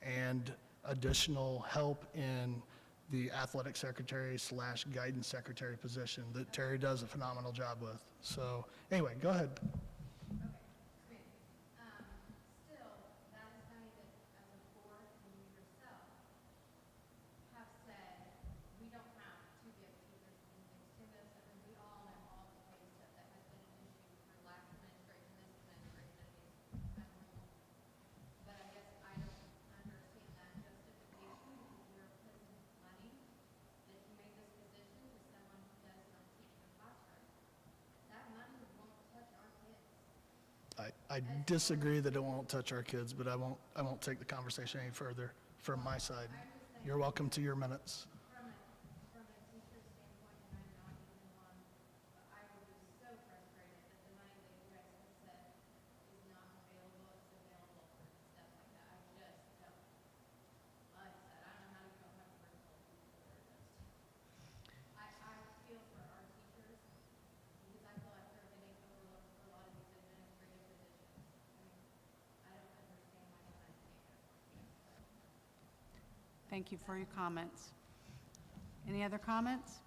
and additional help in the athletic secretary / guidance secretary position that Terry does a phenomenal job with. So anyway, go ahead. Okay, great. Still, that is money that, as a board, and you yourself have said, we don't have to give teachers and things to this, and we all know all the pay stuff that has been an issue for last administration, this administration, it's unreal. But I guess I don't understand that justification, because you're putting money that you made this position to someone who does not teach in the classroom. That money won't touch our kids. I disagree that it won't touch our kids, but I won't take the conversation any further from my side. You're welcome to your minutes. From a teacher's standpoint, and I'm not even one, but I would be so frustrated that the money that you guys have said is not available, it's available for stuff like that. I just don't, like I said, I don't know how you don't have a room full of people that are just, I feel for our teachers, because I feel like they're getting overlooked for a lot of these administrative positions. I mean, I don't understand why you guys can't get it. Thank you for your comments. Any other comments?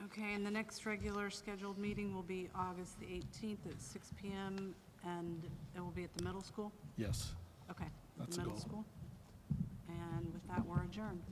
Okay, and the next regular scheduled meeting will be August the 18th at 6 PM, and it will be at the middle school? Yes. Okay. That's the Middle goal. school. And with that, we're adjourned.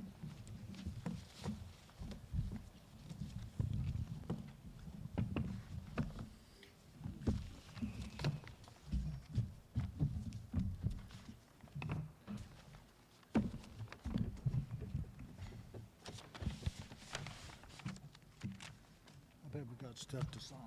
I bet we got stuff to sign.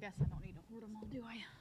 Guess I don't need to hoard them all, do I?